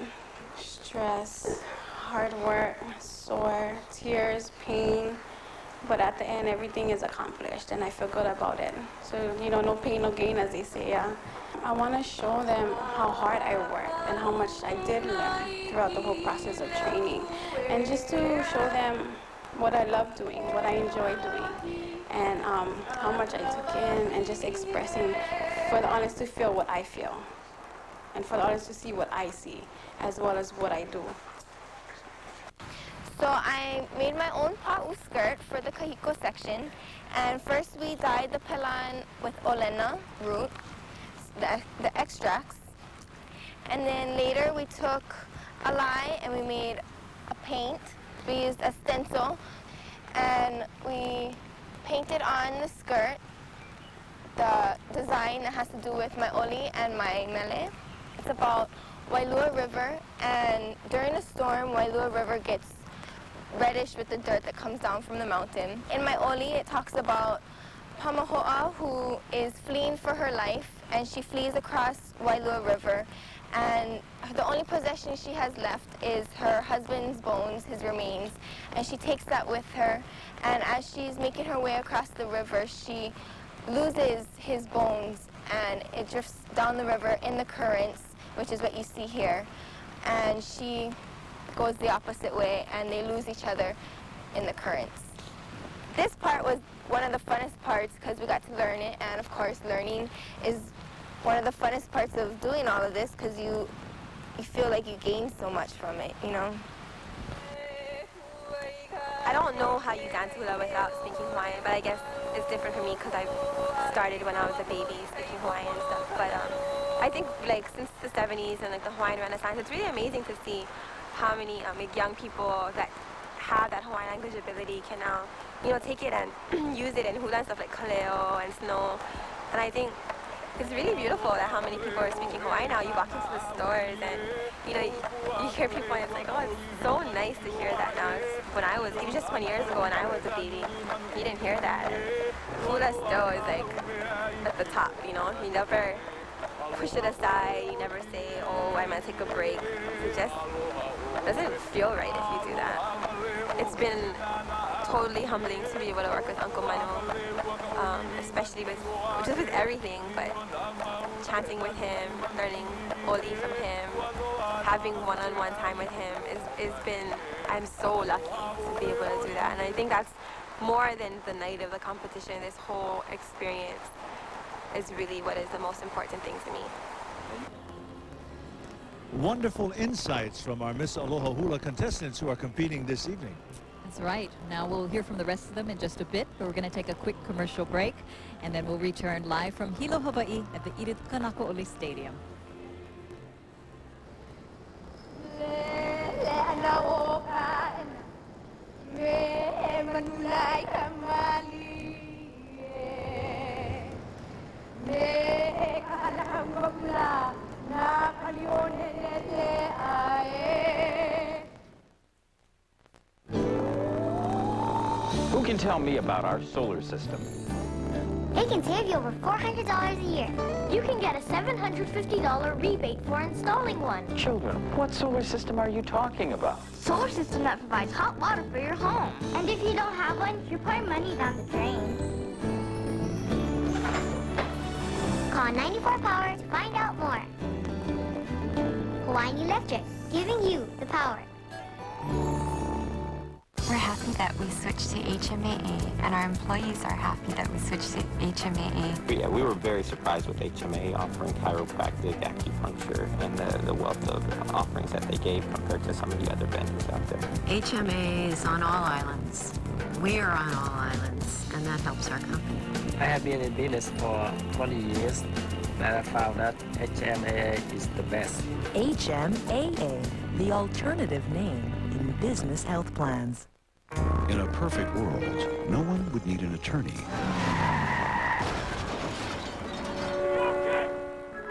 Stress, hard work, sore, tears, pain, but at the end everything is accomplished and I feel good about it. So, no pain, no gain, as they say, yeah. I want to show them how hard I worked and how much I did learn throughout the whole process of training, and just to show them what I love doing, what I enjoy doing, and how much I took in, and just expressing for the audience to feel what I feel and for the audience to see what I see as well as what I do. So I made my own pa'u skirt for the kahiko section, and first we dyed the pelan with olena root, the extracts, and then later we took a lye and we made a paint. We used a stencil and we painted on the skirt the design that has to do with my oli and my mele. It's about Wailua River, and during a storm, Wailua River gets reddish with the dirt that comes down from the mountain. In my oli, it talks about Pamaho'a, who is fleeing for her life, and she flees across Wailua River, and the only possession she has left is her husband's bones, his remains, and she takes that with her, and as she's making her way across the river, she loses his bones, and it drifts down the river in the currents, which is what you see here, and she goes the opposite way, and they lose each other in the currents. This part was one of the funnest parts because we got to learn it, and of course learning is one of the funnest parts of doing all of this because you feel like you gain so much from it, I don't know how you dance hula without speaking Hawaiian, but I guess it's different for me because I started when I was a baby speaking Hawaiian and stuff. But I think since the 70s and the Hawaiian Renaissance, it's really amazing to see how many young people that have that Hawaiian language ability can now, take it and use it in hula and stuff like kaleo and snow. And I think it's really beautiful that how many people are speaking Hawaiian now. You walk into the stores and, you hear people and it's like, oh, it's so nice to hear that now. Even just 20 years ago when I was a baby, you didn't hear that. And hula still is at the top, You never push it aside. You never say, oh, I'm going to take a break. It just doesn't feel right if you do that. It's been totally humbling to be able to work with Uncle Mano, especially with everything, but chanting with him, learning oli from him, having one-on-one time with him I'm so lucky to be able to do that. And I think that's more than the night of the competition. This whole experience is really what is the most important thing to me. Wonderful insights from our Miss Aloha Hula contestants who are competing this evening. That's right. Now we'll hear from the rest of them in just a bit, but we're going to take a quick commercial break, and then we'll return live from Hilo, Hawaii at the Edith Kanakaʻole Stadium. Who can tell me about our solar system? It can save you over $400 a year. You can get a $750 rebate for installing one. Children, what solar system are you talking about? Solar system that provides hot water for your home. And if you don't have one, you're pouring money down the drain. Call 94 Power to find out more. Hawaiian Electric, giving you the power. We're happy that we switched to HMAA, and our employees are happy that we switched to HMAA. Yeah, we were very surprised with HMAA offering chiropractic, acupuncture, and the wealth of offerings that they gave compared to some of the other vendors out there. HMAA is on all islands. We are on all islands, and that helps our company. I have been in business for 20 years, and I found that HMAA is the best. HMAA, the alternative name in business health plans. In a perfect world, no one would need an attorney.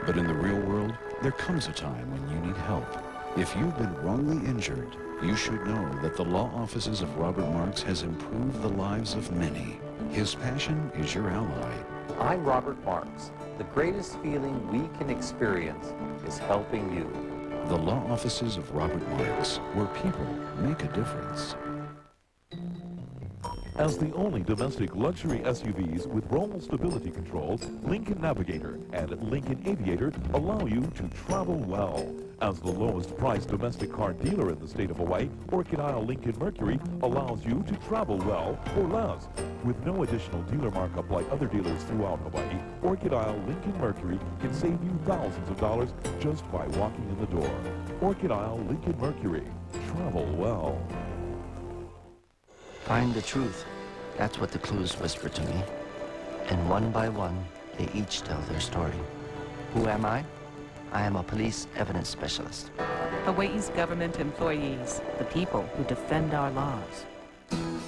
But in the real world, there comes a time when you need help. If you've been wrongly injured, you should know that the law offices of Robert Marks has improved the lives of many. His passion is your ally. I'm Robert Marks. The greatest feeling we can experience is helping you. The law offices of Robert Marks, where people make a difference. As the only domestic luxury SUVs with roll stability control, Lincoln Navigator and Lincoln Aviator allow you to travel well. As the lowest priced domestic car dealer in the state of Hawaii, Orchid Isle Lincoln Mercury allows you to travel well for less. With no additional dealer markup like other dealers throughout Hawaii, Orchid Isle Lincoln Mercury can save you thousands of dollars just by walking in the door. Orchid Isle Lincoln Mercury. Travel well. Find the truth. That's what the clues whisper to me. And one by one, they each tell their story. Who am I? I am a police evidence specialist. Hawaii's government employees, the people who defend our laws.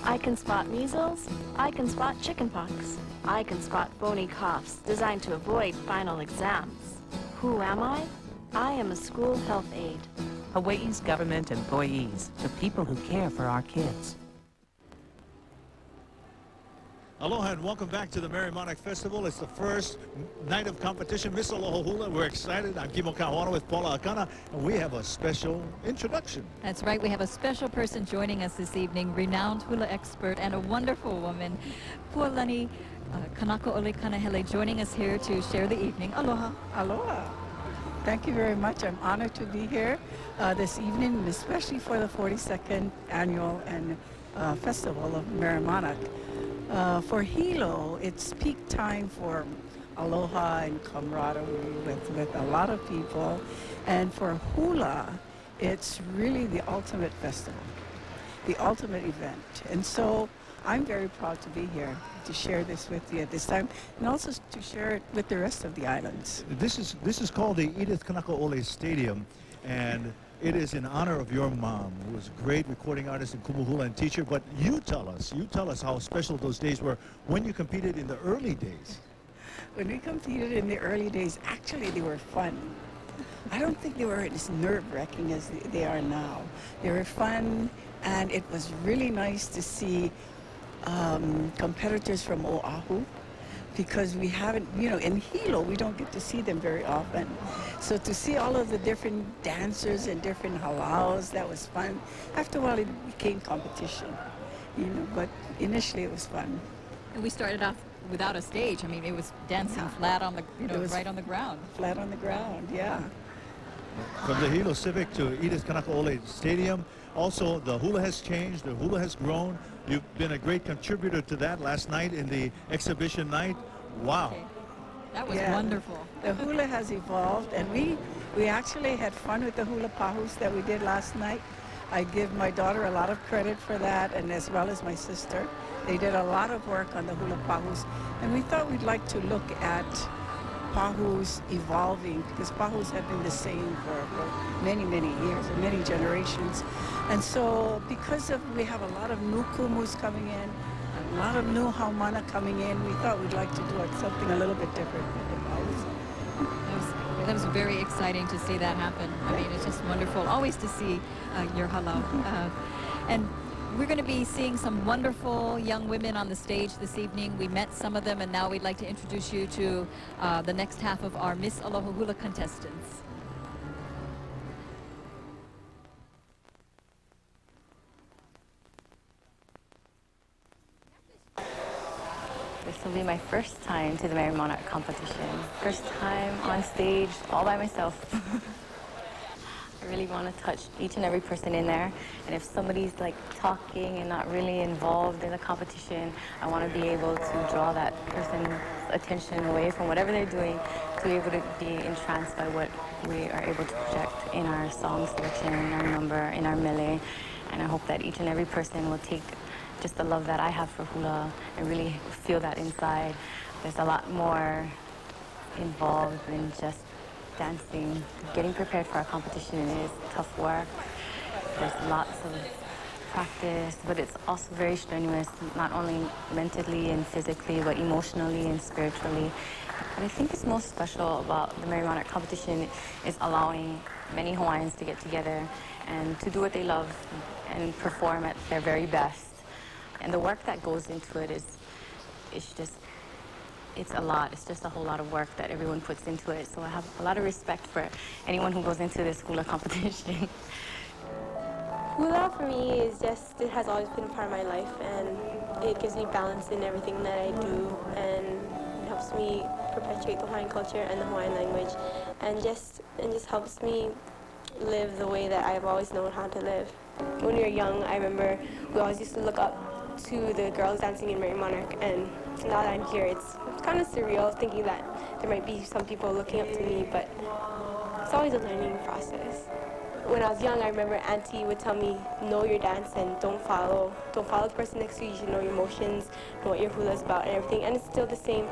I can spot measles. I can spot chickenpox. I can spot phony coughs designed to avoid final exams. Who am I? I am a school health aide. Hawaii's government employees, the people who care for our kids. Aloha and welcome back to the Merry Monarch Festival. It's the first night of competition, Miss Aloha Hula. We're excited. I'm Kimo Kawana with Paula Akana, and we have a special introduction. That's right. We have a special person joining us this evening, renowned hula expert and a wonderful woman, Pualani Kanako Ole Kanahele, joining us here to share the evening. Aloha. Aloha. Thank you very much. I'm honored to be here this evening, especially for the 42nd annual and Festival of Merry Monarch. For Hilo, it's peak time for aloha and camaraderie with a lot of people. And for Hula, it's really the ultimate festival, the ultimate event. And so I'm very proud to be here to share this with you at this time, and also to share it with the rest of the islands. This is called the Edith Kanaka Ole Stadium, and it is in honor of your mom, who was a great recording artist and kumu hula and teacher. But you tell us how special those days were when you competed in the early days. When we competed in the early days, actually they were fun. I don't think they were as nerve-wracking as they are now. They were fun, and it was really nice to see competitors from Oahu, because we haven't, in Hilo, we don't get to see them very often. So to see all of the different dancers and different halaus, that was fun. After a while, it became competition, but initially it was fun. And we started off without a stage. I mean, it was dancing flat on the, right on the ground. Flat on the ground, yeah. From the Hilo Civic to Edith Kanaka Ole Stadium, also the hula has changed, the hula has grown. You've been a great contributor to that last night in the exhibition night. Wow. Okay. That was wonderful. The hula has evolved, and we actually had fun with the hula pahus that we did last night. I give my daughter a lot of credit for that, and as well as my sister. They did a lot of work on the hula pahus, and we thought we'd like to look at pahus evolving, because pahus have been the same for many, many years and many generations. And so because we have a lot of new kumus coming in, a lot of new haumana coming in, we thought we'd like to do something a little bit different with the pahus. That was very exciting to see that happen. I mean, it's just wonderful always to see your halau. And We're going to be seeing some wonderful young women on the stage this evening. We met some of them, and now we'd like to introduce you to the next half of our Miss Aloha Hula contestants. This will be my first time to the Merry Monarch competition. First time on stage all by myself. I really want to touch each and every person in there. And if somebody's like talking and not really involved in the competition, I want to be able to draw that person's attention away from whatever they're doing to be able to be entranced by what we are able to project in our song selection, in our number, in our melee. And I hope that each and every person will take just the love that I have for hula and really feel that inside. There's a lot more involved than just dancing. Getting prepared for our competition is tough work. There's lots of practice, but it's also very strenuous, not only mentally and physically, but emotionally and spiritually. What I think is most special about the Merry Monarch competition is allowing many Hawaiians to get together and to do what they love and perform at their very best. And the work that goes into it it's a lot. It's just a whole lot of work that everyone puts into it. So I have a lot of respect for anyone who goes into this hula competition. Hula for me is just, it has always been a part of my life, and it gives me balance in everything that I do, and it helps me perpetuate the Hawaiian culture and the Hawaiian language, and just helps me live the way that I've always known how to live. When we were young, I remember we always used to look up to the girls dancing in Merry Monarch, and now that I'm here, it's kind of surreal thinking that there might be some people looking up to me, but it's always a learning process. When I was young, I remember Auntie would tell me, know your dance and don't follow the person next to you. You should know your emotions, know what your hula is about and everything. And it's still the same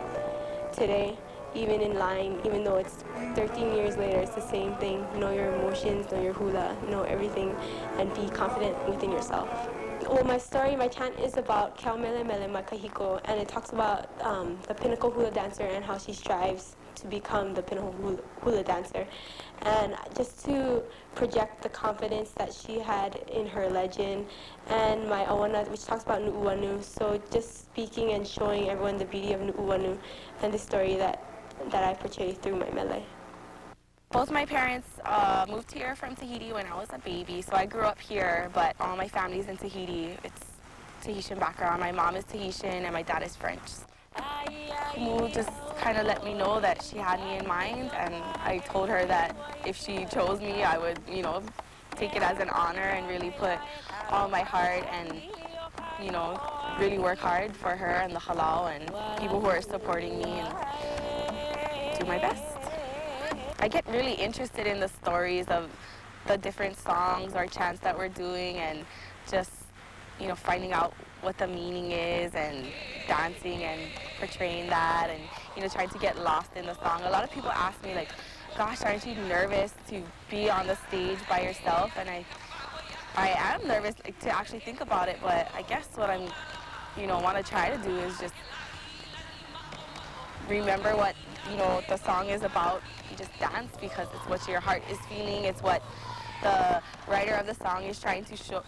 today, even in line, even though it's 13 years later, it's the same thing. Know your emotions, know your hula, know everything, and be confident within yourself. Well, my story, my chant is about Kaumelemele Makahiko, and it talks about the pinnacle hula dancer and how she strives to become the pinnacle hula dancer. And just to project the confidence that she had in her legend, and my awana, which talks about Nu'uanu, so just speaking and showing everyone the beauty of Nu'uanu and the story that I portray through my mele. Both my parents moved here from Tahiti when I was a baby, so I grew up here, but all my family's in Tahiti. It's Tahitian background. My mom is Tahitian and my dad is French. Kumu just kind of let me know that she had me in mind, and I told her that if she chose me, I would, take it as an honor and really put all my heart and, really work hard for her and the halau and people who are supporting me and do my best. I get really interested in the stories of the different songs or chants that we're doing, and just, finding out what the meaning is and dancing and portraying that and, trying to get lost in the song. A lot of people ask me, like, gosh, aren't you nervous to be on the stage by yourself? And I am nervous to actually think about it, but I guess what I'm, want to try to do is just remember what, the song is about. You just dance because it's what your heart is feeling. It's what the writer of the song is trying to show,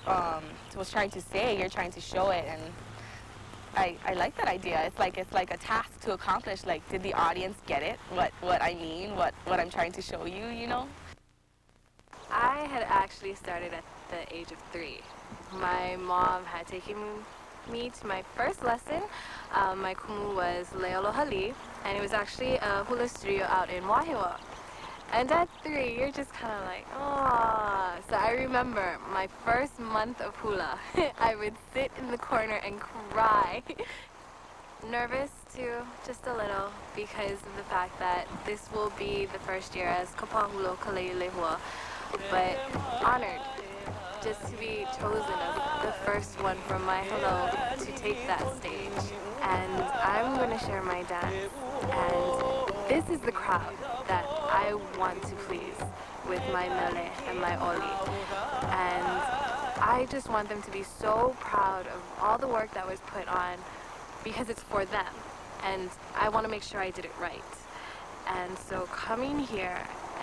was trying to say. You're trying to show it, and I like that idea. It's like a task to accomplish. Like, did the audience get it? What I mean? What I'm trying to show you? I had actually started at the age of 3. My mom had taken me to my first lesson. My kumu was Le'Alohali, and it was actually a hula studio out in Wahiawa. And at 3, you're just kind of like, oh. So I remember my first month of hula, I would sit in the corner and cry. Nervous too, just a little, because of the fact that this will be the first year as Kapahulo Kaleilehua, but honored just to be chosen as the first one from my hello to take that stage. And I'm going to share my dance, and this is the crowd that I want to please with my mele and my oli. And I just want them to be so proud of all the work that was put on, because it's for them, and I want to make sure I did it right. And so coming here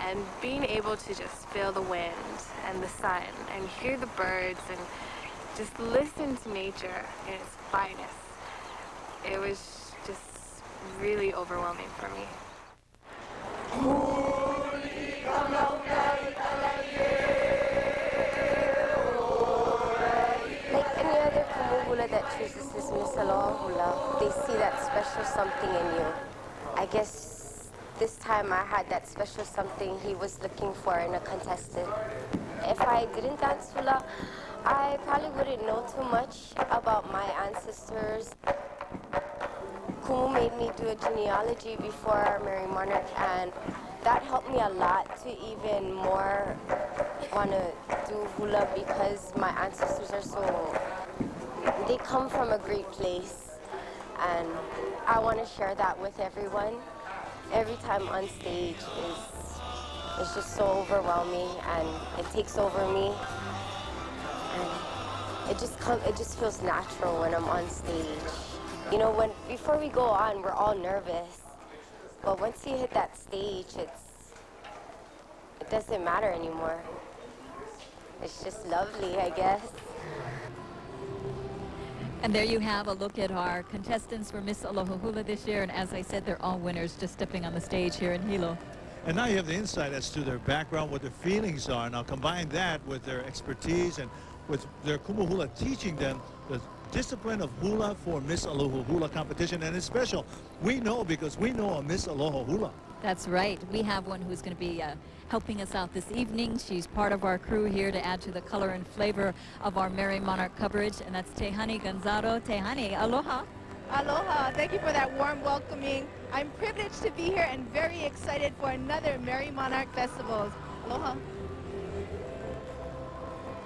and being able to just feel the wind and the sun and hear the birds and just listen to nature in its finest. It was just really overwhelming for me. Like any other kumu hula that chooses this Miss Aloha hula, they see that special something in you. I guess this time I had that special something he was looking for in a contestant. If I didn't dance hula, I probably wouldn't know too much about my ancestors. Kumu made me do a genealogy before our Merry Monarch, and that helped me a lot to even more want to do hula because my ancestors are so, they come from a great place, and I want to share that with everyone. Every time on stage is just so overwhelming, and it takes over me, and it just feels natural when I'm on stage. You know, before we go on, we're all nervous, but once you hit that stage, it doesn't matter anymore. It's just lovely, I guess. And there you have a look at our contestants for Miss Aloha Hula this year, and as I said, they're all winners just stepping on the stage here in Hilo. And now you have the insight as to their background, what their feelings are. Now combine that with their expertise and with their kumu hula teaching them the discipline of hula for Miss Aloha Hula competition. And it's special. We know because we know a Miss Aloha Hula. That's right. We have one who's going to be helping us out this evening. She's part of our crew here to add to the color and flavor of our Merry Monarch coverage, and that's Tehani Gonzalo. Tehani, aloha. Aloha. Thank you for that warm welcoming. I'm privileged to be here and very excited for another Merry Monarch Festivals. Aloha.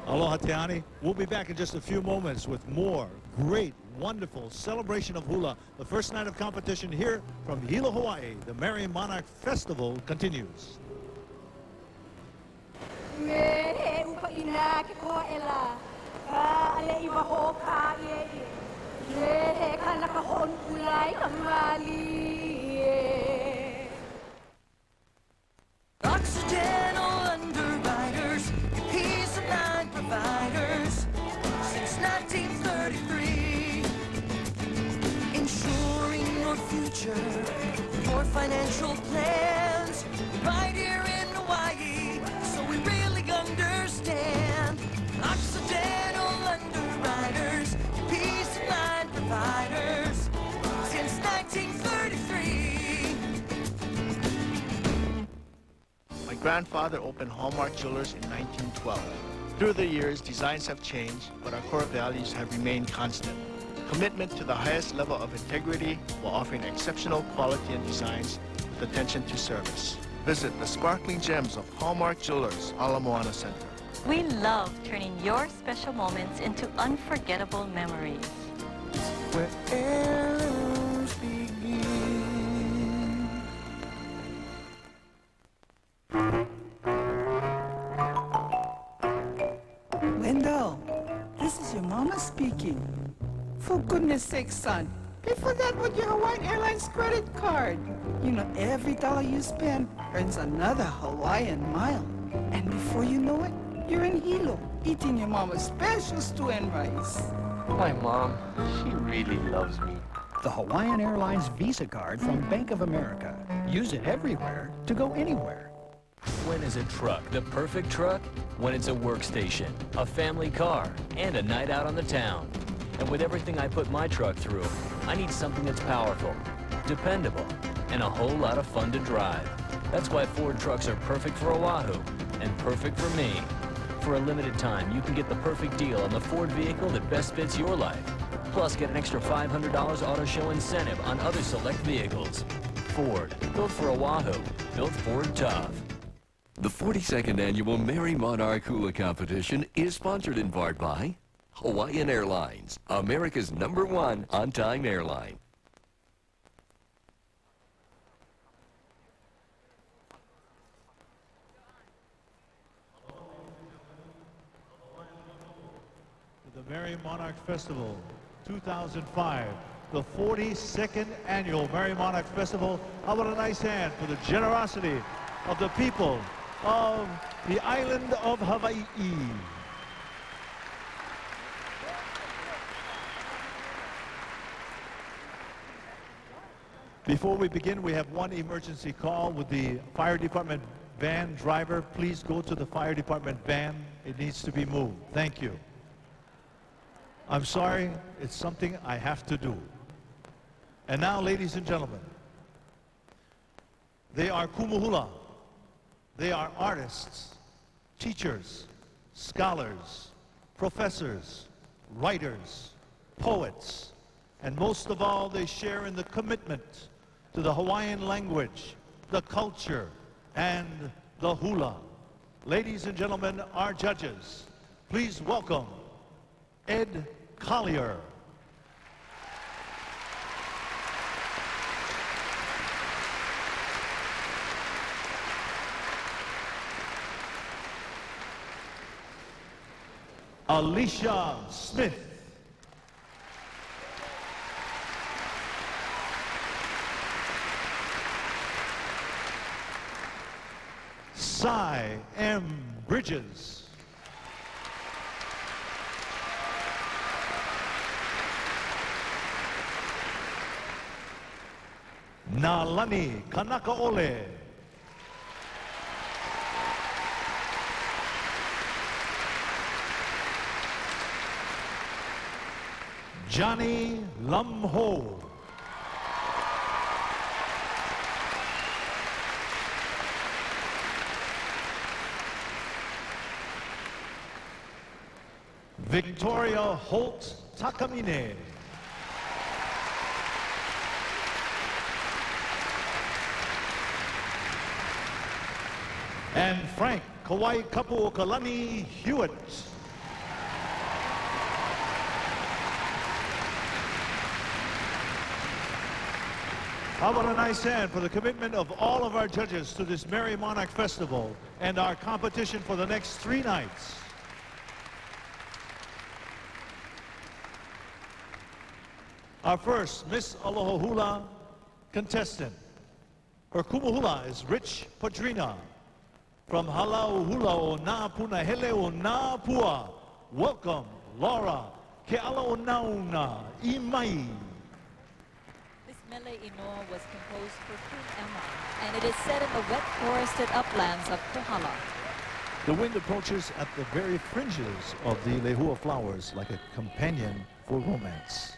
Aloha, Tehani. We'll be back in just a few moments with more great, wonderful celebration of hula. The first night of competition here from Hilo, Hawaii. The Merry Monarch Festival continues. Occidental underwriters, peace of mind providers, since 1933. Ensuring your future, your financial plans, right here in Hawaii, so we really understand. Occidental underwriters, peace of mind providers, since 1933. My grandfather opened Hallmark Jewelers in 1912. Through the years, designs have changed, but our core values have remained constant. Commitment to the highest level of integrity while offering exceptional quality and designs with attention to service. Visit the sparkling gems of Hallmark Jewelers, Ala Moana Center. We love turning your special moments into unforgettable memories. Where heirlooms begin. Wendell, this is your mama speaking. For goodness sake, son, pay for that with your Hawaiian Airlines credit card. You know, every dollar you spend earns another Hawaiian mile. And before you know it, you're in Hilo, eating your mama's special stew and rice. My mom, she really loves me. The Hawaiian Airlines Visa card from Bank of America. Use it everywhere to go anywhere. When is a truck the perfect truck? When it's a workstation, a family car, and a night out on the town. And with everything I put my truck through, I need something that's powerful, dependable, and a whole lot of fun to drive. That's why Ford trucks are perfect for Oahu and perfect for me. For a limited time, you can get the perfect deal on the Ford vehicle that best fits your life. Plus, get an extra $500 auto show incentive on other select vehicles. Ford, built for Oahu, built Ford tough. The 42nd Annual Merry Monarch Hula Competition is sponsored in part by Hawaiian Airlines, America's #1 on-time airline. The Merry Monarch Festival 2005, the 42nd Annual Merry Monarch Festival. How about a nice hand for the generosity of the people of the island of Hawaii. Before we begin, we have one emergency call with the fire department van driver. Please go to the fire department van. It needs to be moved. Thank you. I'm sorry, it's something I have to do. And now, ladies and gentlemen, they are kumuhula. They are artists, teachers, scholars, professors, writers, poets, and most of all, they share in the commitment to the Hawaiian language, the culture, and the hula. Ladies and gentlemen, our judges, please welcome Ed Collier. Alicia Smith. Cy M. Bridges. Nalani Kanakaole. Johnny Lumho. Victoria Holt Takamine. And Frank Kauai Kapu Kalani Hewitt. How about a nice hand for the commitment of all of our judges to this Merry Monarch Festival and our competition for the next 3 nights. Our first Miss Aloha Hula contestant. Her kumuhula is Rich Pedrina from Halau Hula o Nā Punahele o Nā Pua. Welcome, Laura Keala o Nauna Imai. This mele inoa was composed for Queen Emma, and it is set in the wet forested uplands of Kohala. The wind approaches at the very fringes of the lehua flowers like a companion for romance.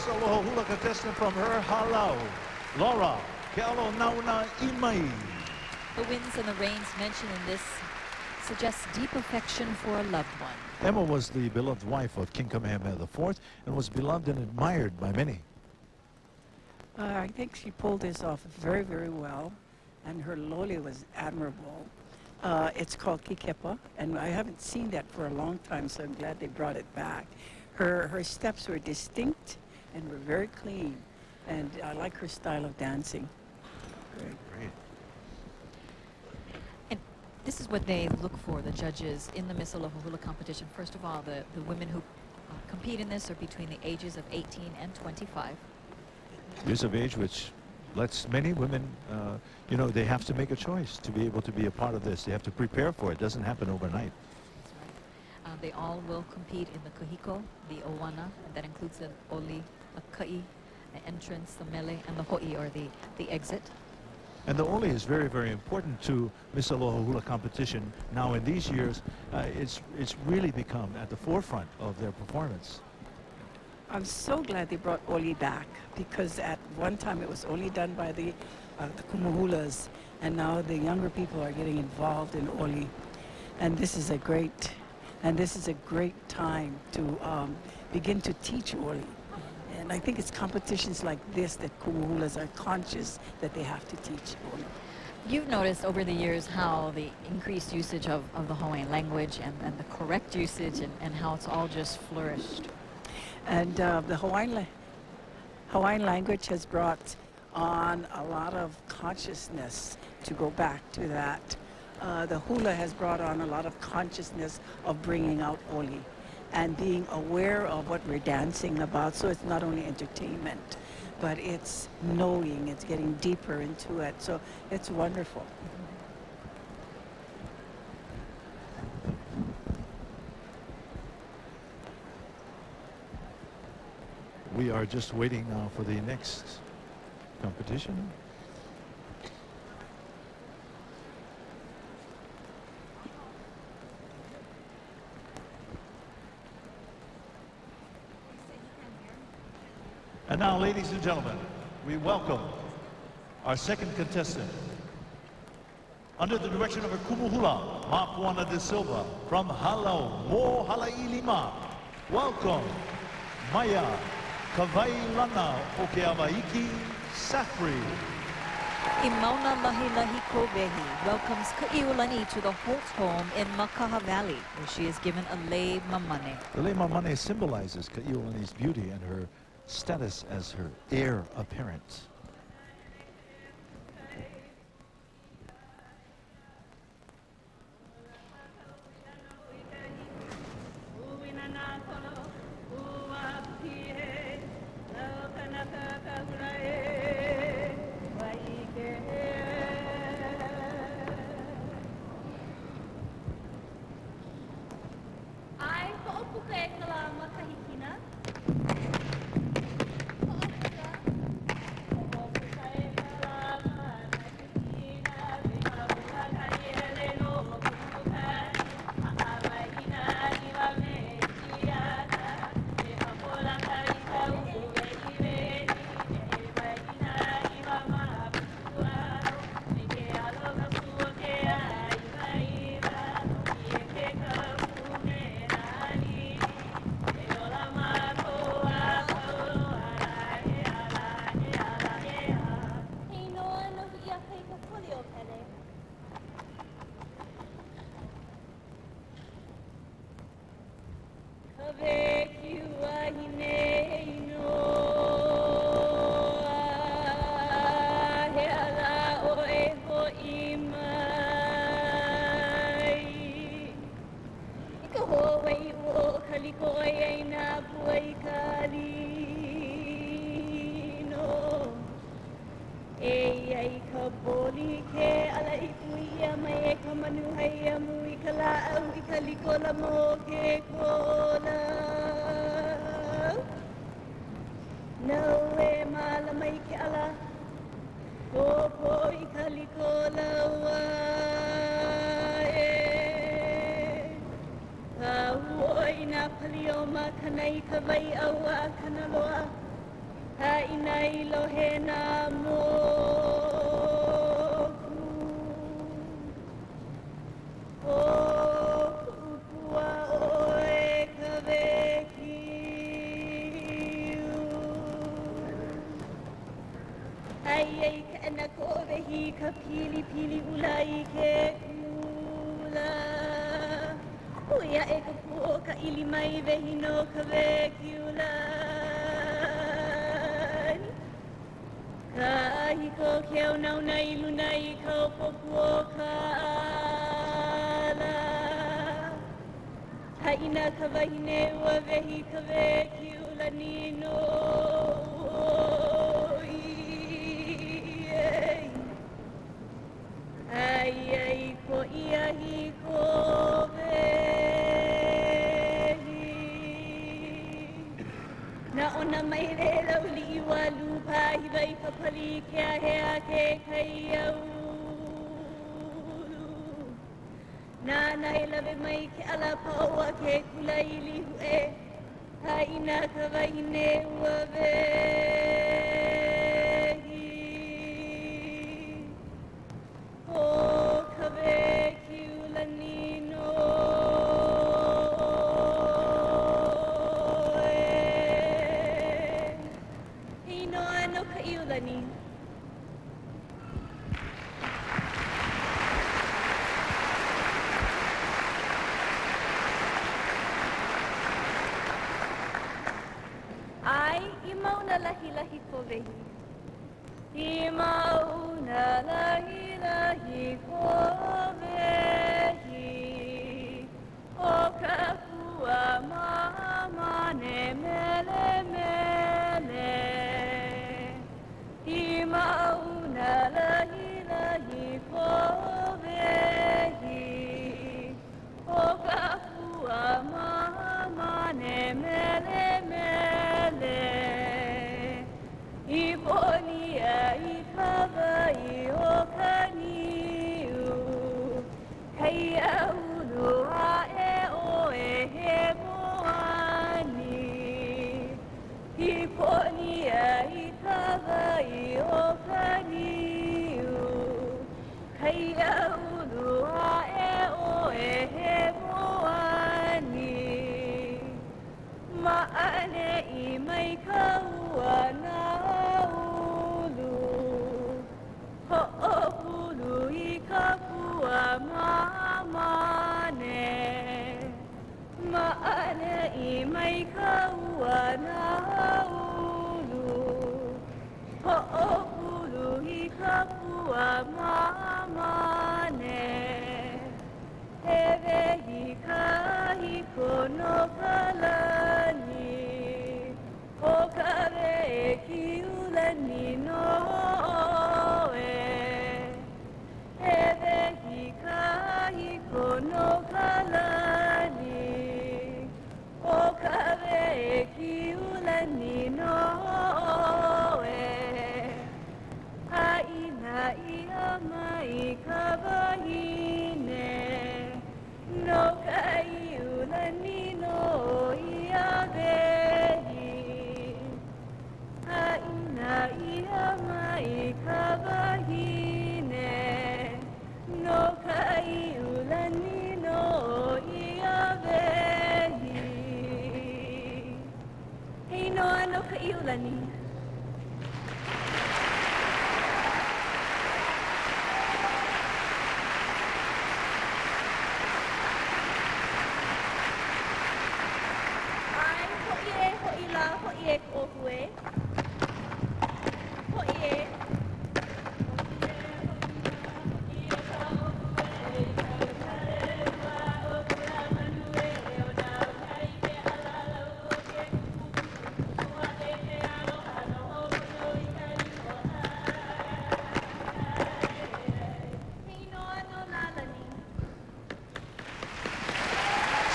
first Aloha Hula contestant from her halau. Laura, ke alo nauna imai. The winds and the rains mentioned in this suggest deep affection for a loved one. Emma was the beloved wife of King Kamehameha IV and was beloved and admired by many. I think she pulled this off very, very well, and her loli was admirable. It's called Kickoff, and I haven't seen that for a long time, so I'm glad they brought it back. Her steps were distinct and were very clean, and I like her style of dancing. Great. And this is what they look for, the judges, in the Miss Aloha Hula competition. First of all, the women who compete in this are between the ages of 18 and 25. Years of age, which lets many women, you know, they have to make a choice to be able to be a part of this. They have to prepare for it. It doesn't happen overnight. That's right. They all will compete in the kahiko, the owana, and that includes the oli, the ka'i, the entrance, the mele, and the ho'i, or the exit. And the oli is very, very important to Miss Aloha Hula competition. Now in these years, it's really become at the forefront of their performance. I'm so glad they brought Oli back, because at one time it was only done by the kumuhulas, and now the younger people are getting involved in Oli. And this is a great time to begin to teach Oli. And I think it's competitions like this that kumuhulas are conscious that they have to teach Oli. You've noticed over the years how the increased usage of the Hawaiian language and the correct usage and how it's all just flourished. And the Hawaiian language has brought on a lot of consciousness to go back to that. The hula has brought on a lot of consciousness of bringing out Oli and being aware of what we're dancing about. So it's not only entertainment, but it's knowing, it's getting deeper into it. So it's wonderful. We are just waiting now for the next competition. And now, ladies and gentlemen, we welcome our second contestant. Under the direction of her kumuhula, Mapuana de Silva, from Halau, Mo Hala'i Lima. Welcome, Maya Kavailana Okeawaiki Safri. Imauna Lahi Kovehi welcomes Ka'iulani to the Holt home in Makaha Valley, where she is given a lei mamane. The lei mamane symbolizes Ka'iulani's beauty and her status as her heir apparent.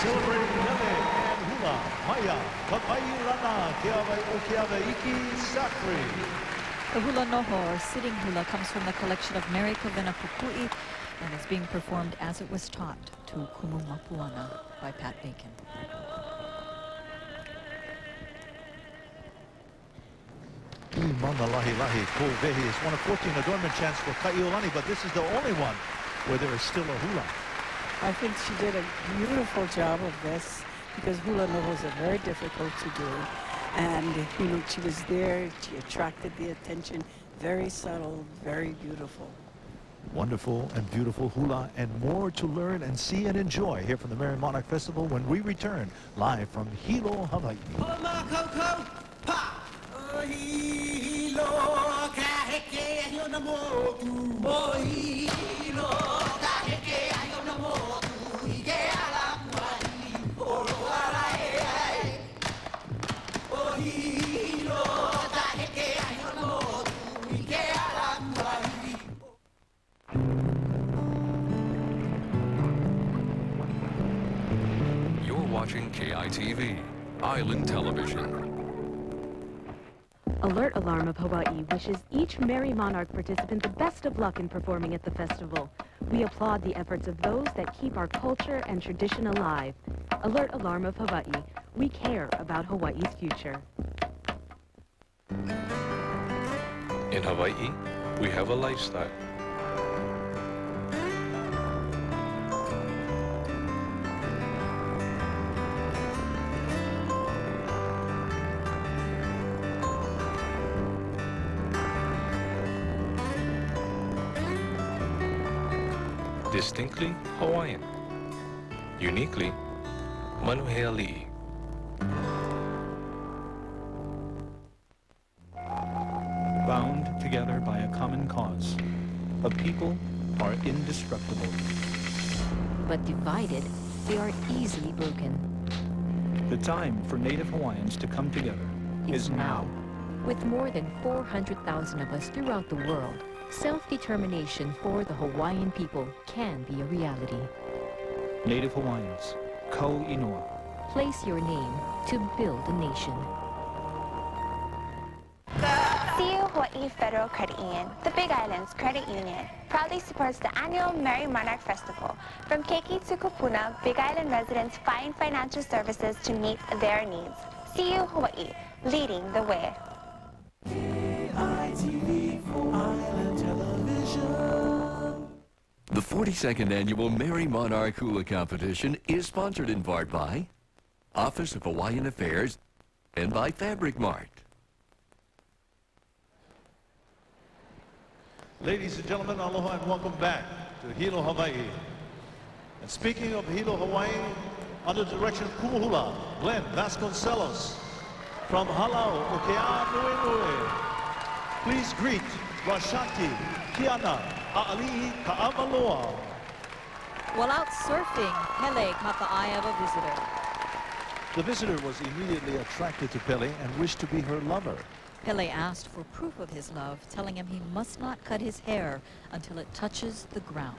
Celebrating Lele and Hula, Maya, Kakailana, Keawe Okeawe Iki Sakri. The hula noho, or sitting hula, comes from the collection of Mary Kavena Pukui and is being performed as it was taught to Kumu Mapuana by Pat Bacon. Mana Lahi Lahi Kovehi is one of 14 adornment chants for Kaiolani, but this is the only one where there is still a hula. I think she did a beautiful job of this because hula novas are very difficult to do. And, you know, she was there, she attracted the attention, very subtle, very beautiful. Wonderful and beautiful hula, and more to learn and see and enjoy here from the Merry Monarch Festival when we return live from Hilo, Hawaii. You're watching KITV, Island Television. Alert Alarm of Hawaii wishes each Merry Monarch participant the best of luck in performing at the festival. We applaud the efforts of those that keep our culture and tradition alive. Alert Alarm of Hawaii. We care about Hawaii's future. In Hawaii, we have a lifestyle. Distinctly Hawaiian, uniquely Manuheali'i. Bound together by a common cause, a people are indestructible. But divided, they are easily broken. The time for Native Hawaiians to come together is now. With more than 400,000 of us throughout the world, self-determination for the Hawaiian people can be a reality. Native Hawaiians, Kau Inoa. Place your name to build a nation. CU Hawaii Federal Credit Union, the Big Islands Credit Union, proudly supports the annual Merry Monarch Festival. From Keiki to Kupuna, Big Island residents find financial services to meet their needs. CU Hawaii, leading the way. The 42nd Annual Merry Monarch Hula Competition is sponsored in part by Office of Hawaiian Affairs and by Fabric Mart. Ladies and gentlemen, aloha and welcome back to Hilo, Hawaii. And speaking of Hilo, Hawaii, under the direction of Kumuhula, Glenn Vasconcelos from Halau, Okeanuenue. Please greet Rashaki Kiana A'ali'i Ka'amaloa. While out surfing, Pele caught the eye of a visitor. The visitor was immediately attracted to Pele and wished to be her lover. Pele asked for proof of his love, telling him he must not cut his hair until it touches the ground.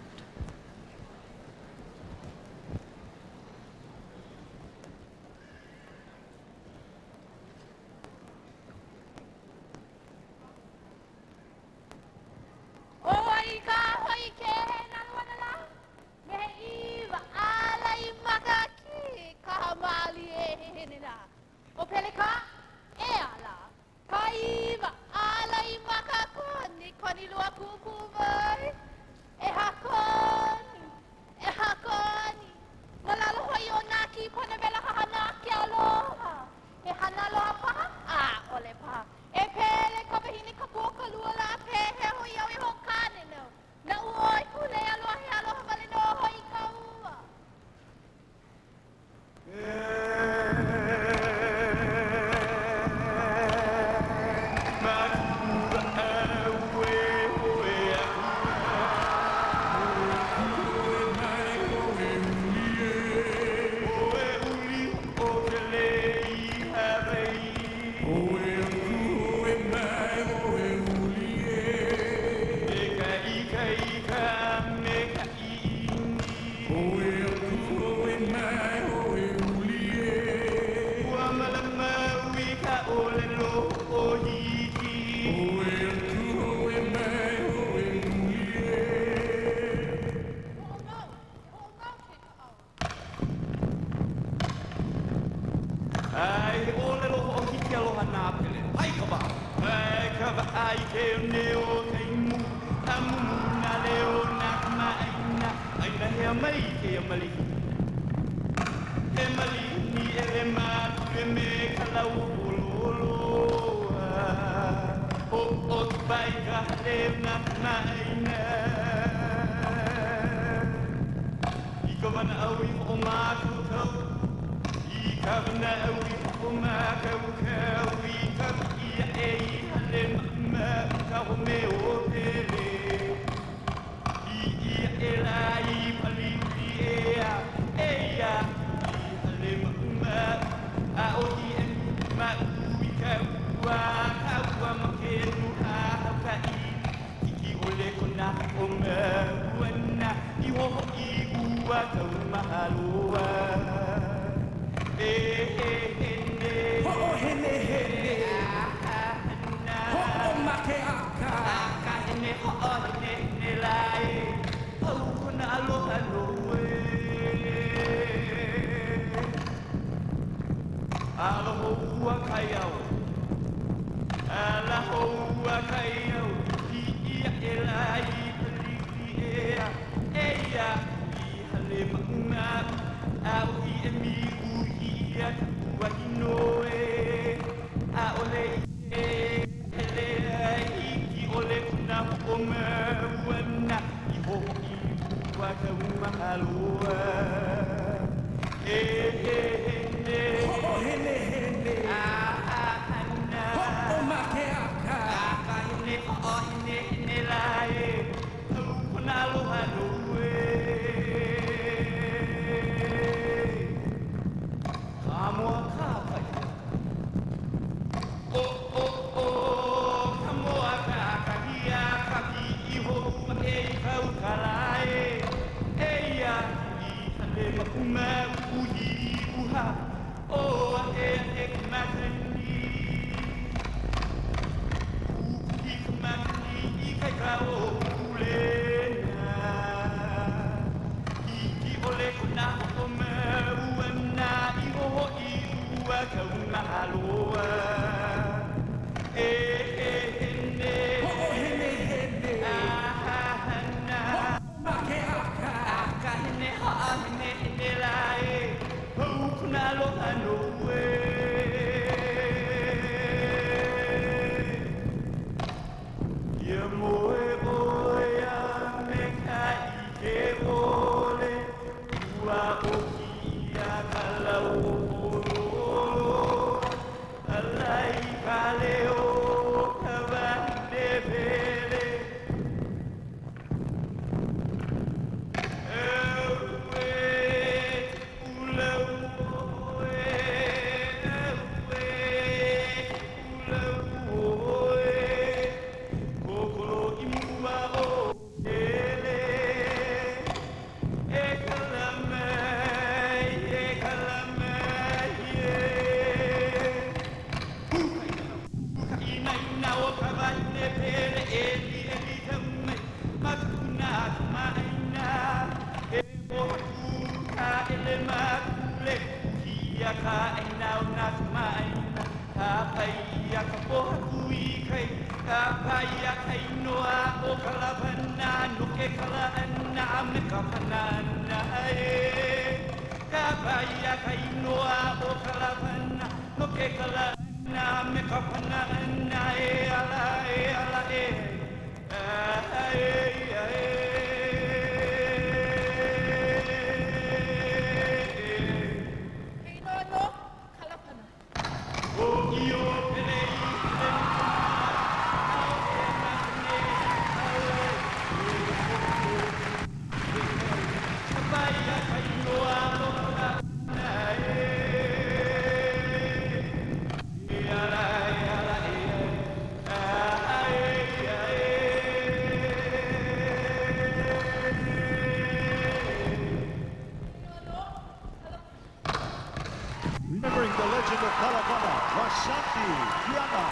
Remembering the legend of Kalapana, Washanti, Kiana,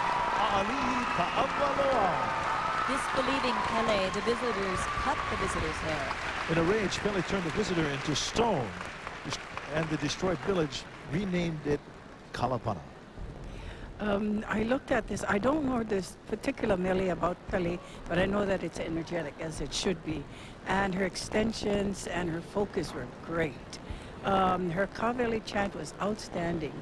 A'ali'i Ka'awaloa. Disbelieving Pele, the visitors cut the visitors' hair. In a rage, Pele turned the visitor into stone, and the destroyed village renamed it Kalapana. I looked at this. I don't know this particular Millie about Pele, but I know that it's energetic, as it should be. And her extensions and her focus were great. Her Kaveli chant was outstanding.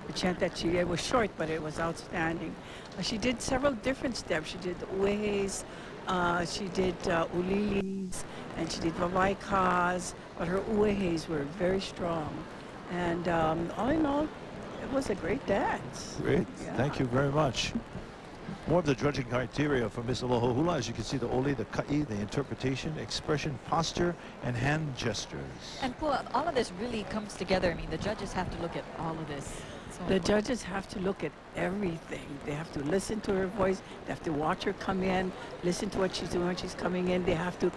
The chant that she did was short, but it was outstanding. She did several different steps. She did the uehes, she did ulilis, and she did vavaikas, but her uehes were very strong. And all in all, it was a great dance. Great. Yeah. Thank you very much. More of the judging criteria for Miss Aloha Hula. As you can see, the ole, the ka'i, the interpretation, expression, posture, and hand gestures. And Pua, all of this really comes together. I mean, the judges have to look at all of this. The judges have to look at everything. They have to listen to her voice. They have to watch her come in, listen to what she's doing when she's coming in. They have to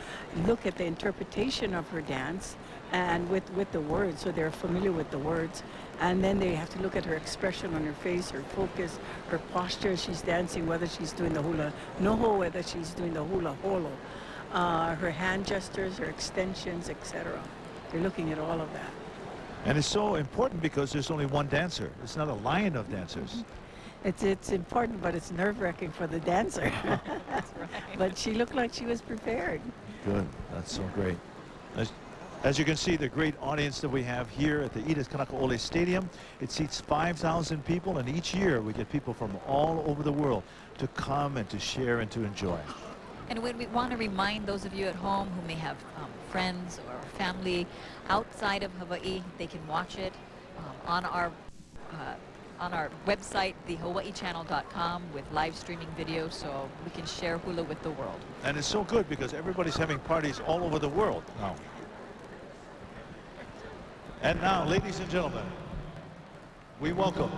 look at the interpretation of her dance and with the words, so they're familiar with the words. And then they have to look at her expression on her face, her focus, her posture as she's dancing, whether she's doing the hula noho, whether she's doing the hula holo, her hand gestures, her extensions, etc. They're looking at all of that. And it's so important because there's only one dancer. It's not a line of dancers. It's important, but it's nerve-wracking for the dancer. That's right. But she looked like she was prepared. Good. That's so great. As you can see, the great audience that we have here at the Edith Kanakaole Stadium, it seats 5,000 people, and each year we get people from all over the world to come and to share and to enjoy. And when we want to remind those of you at home who may have friends or family outside of Hawaii, they can watch it on our website, thehawaiichannel.com, with live streaming video, so we can share hula with the world. And it's so good because everybody's having parties all over the world now. And now, ladies and gentlemen, we welcome.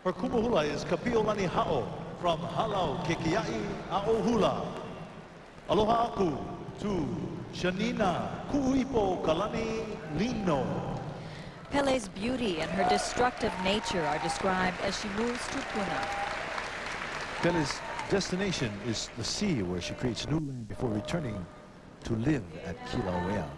Her kumuhula is Kapiolani Ha'o from Halau Kekia'i A'o Hula. Aloha aku to Shanina Kuipo Kalani Lino. Pele's beauty and her destructive nature are described as she moves to Puna. Pele's destination is the sea, where she creates new land before returning to live at Kilauea.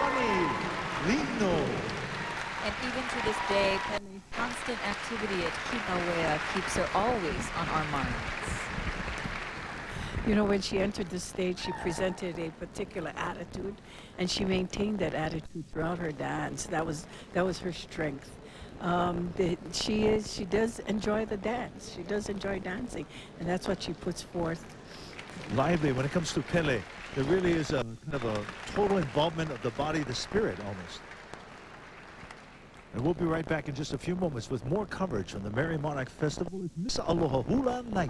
Kapulami, Lino. And even to this day, Pele's constant activity at Kikawea keeps her always on our minds. You know, when she entered the stage, she presented a particular attitude, and she maintained that attitude throughout her dance. That was her strength. She does enjoy the dance. She does enjoy dancing, and that's what she puts forth. Lively. When it comes to Pele, there really is a kind of a total involvement of the body, the spirit, almost. And we'll be right back in just a few moments with more coverage from the Merry Monarch Festival with Miss Aloha Hula Night.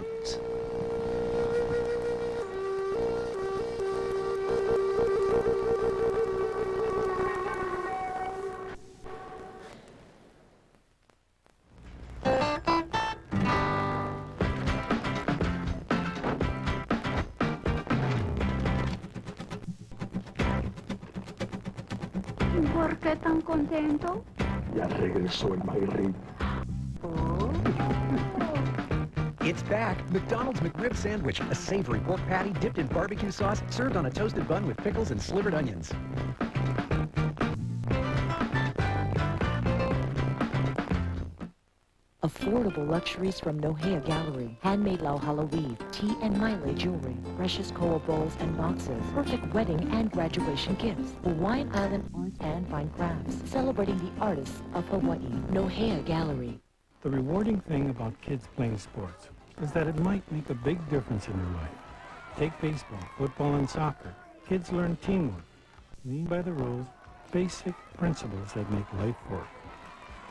¿Por qué tan contento? Ya regresó el maíz. It's back! McDonald's McRib Sandwich, a savory pork patty dipped in barbecue sauce, served on a toasted bun with pickles and slivered onions. Affordable luxuries from Nohea Gallery. Handmade lauhala weave, tea and maile jewelry, precious koa bowls and boxes, perfect wedding and graduation gifts, Hawaiian Island art and fine crafts, celebrating the artists of Hawaii. Nohea Gallery. The rewarding thing about kids playing sports is that it might make a big difference in their life. Take baseball, football, and soccer. Kids learn teamwork, playing by the rules, basic principles that make life work.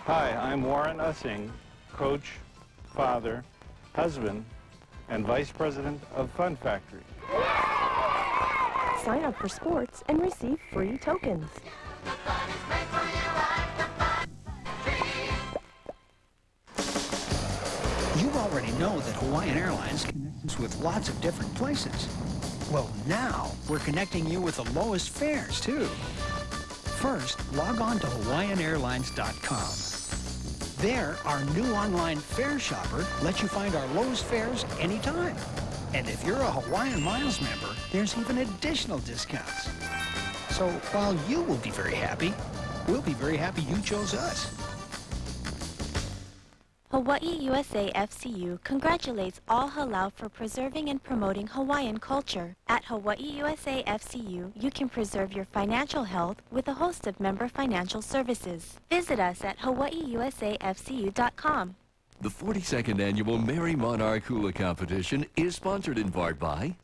Hi, I'm Warren Ussing, coach, father, husband, and vice president of Fun Factory. Sign up for sports and receive free tokens. You already know that Hawaiian Airlines connects us with lots of different places. Well, now we're connecting you with the lowest fares, too. First, log on to hawaiianairlines.com. There, our new online fare shopper lets you find our lowest fares anytime. And if you're a Hawaiian Miles member, there's even additional discounts. So while you will be very happy, we'll be very happy you chose us. Hawaii USA FCU congratulates all halau for preserving and promoting Hawaiian culture. At Hawaii USA FCU, you can preserve your financial health with a host of member financial services. Visit us at hawaiiusafcu.com. The 42nd Annual Merry Monarch Hula Competition is sponsored in part by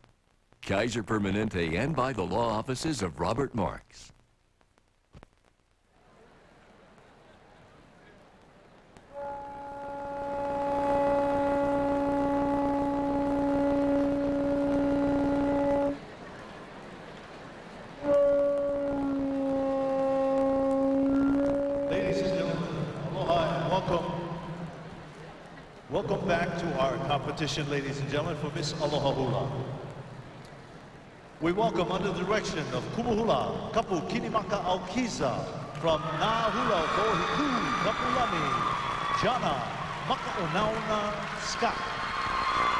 Kaiser Permanente and by the law offices of Robert Marks. Welcome back to our competition, ladies and gentlemen, for Miss Aloha Hula. We welcome under the direction of Kumuhula, Kapu Kinimaka Aukiza, from Na Hula Kohiku, Kapulami, Jana, Maka'unauna, Ska.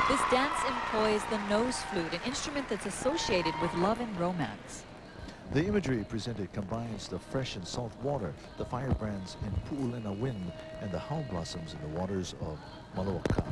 This dance employs the nose flute, an instrument that's associated with love and romance. The imagery presented combines the fresh and salt water, the firebrands in Pu'ulena wind, and the hau blossoms in the waters of Maloaka.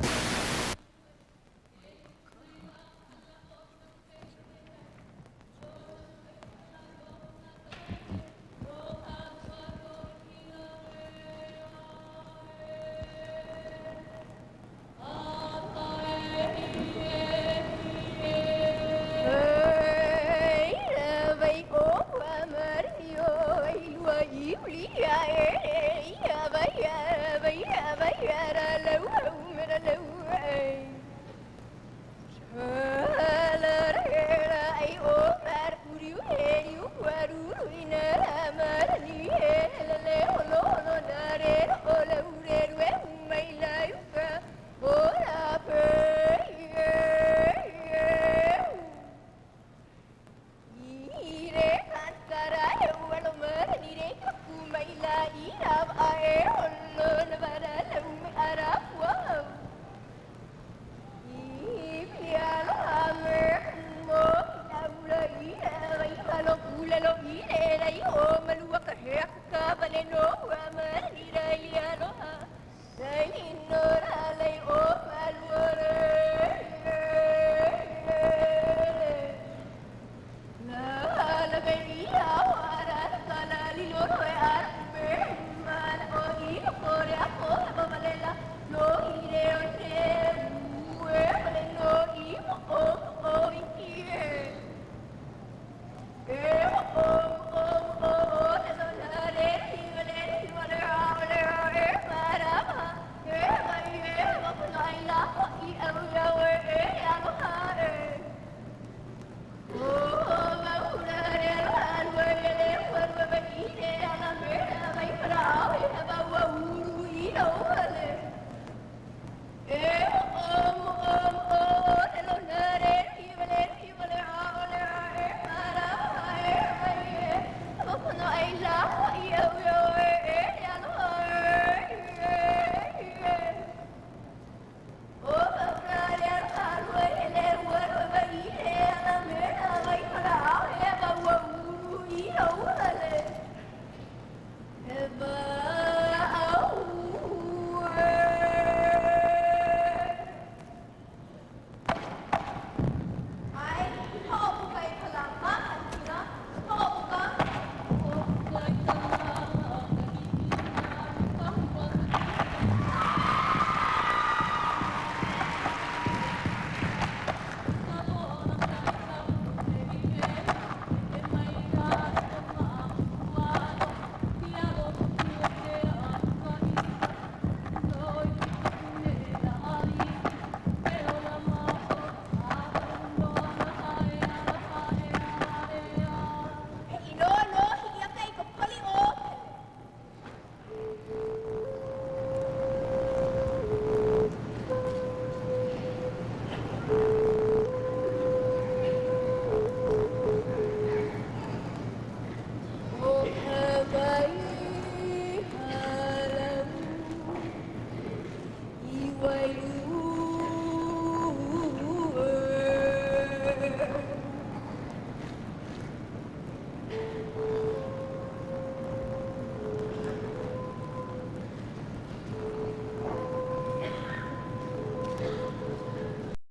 Hawai'i,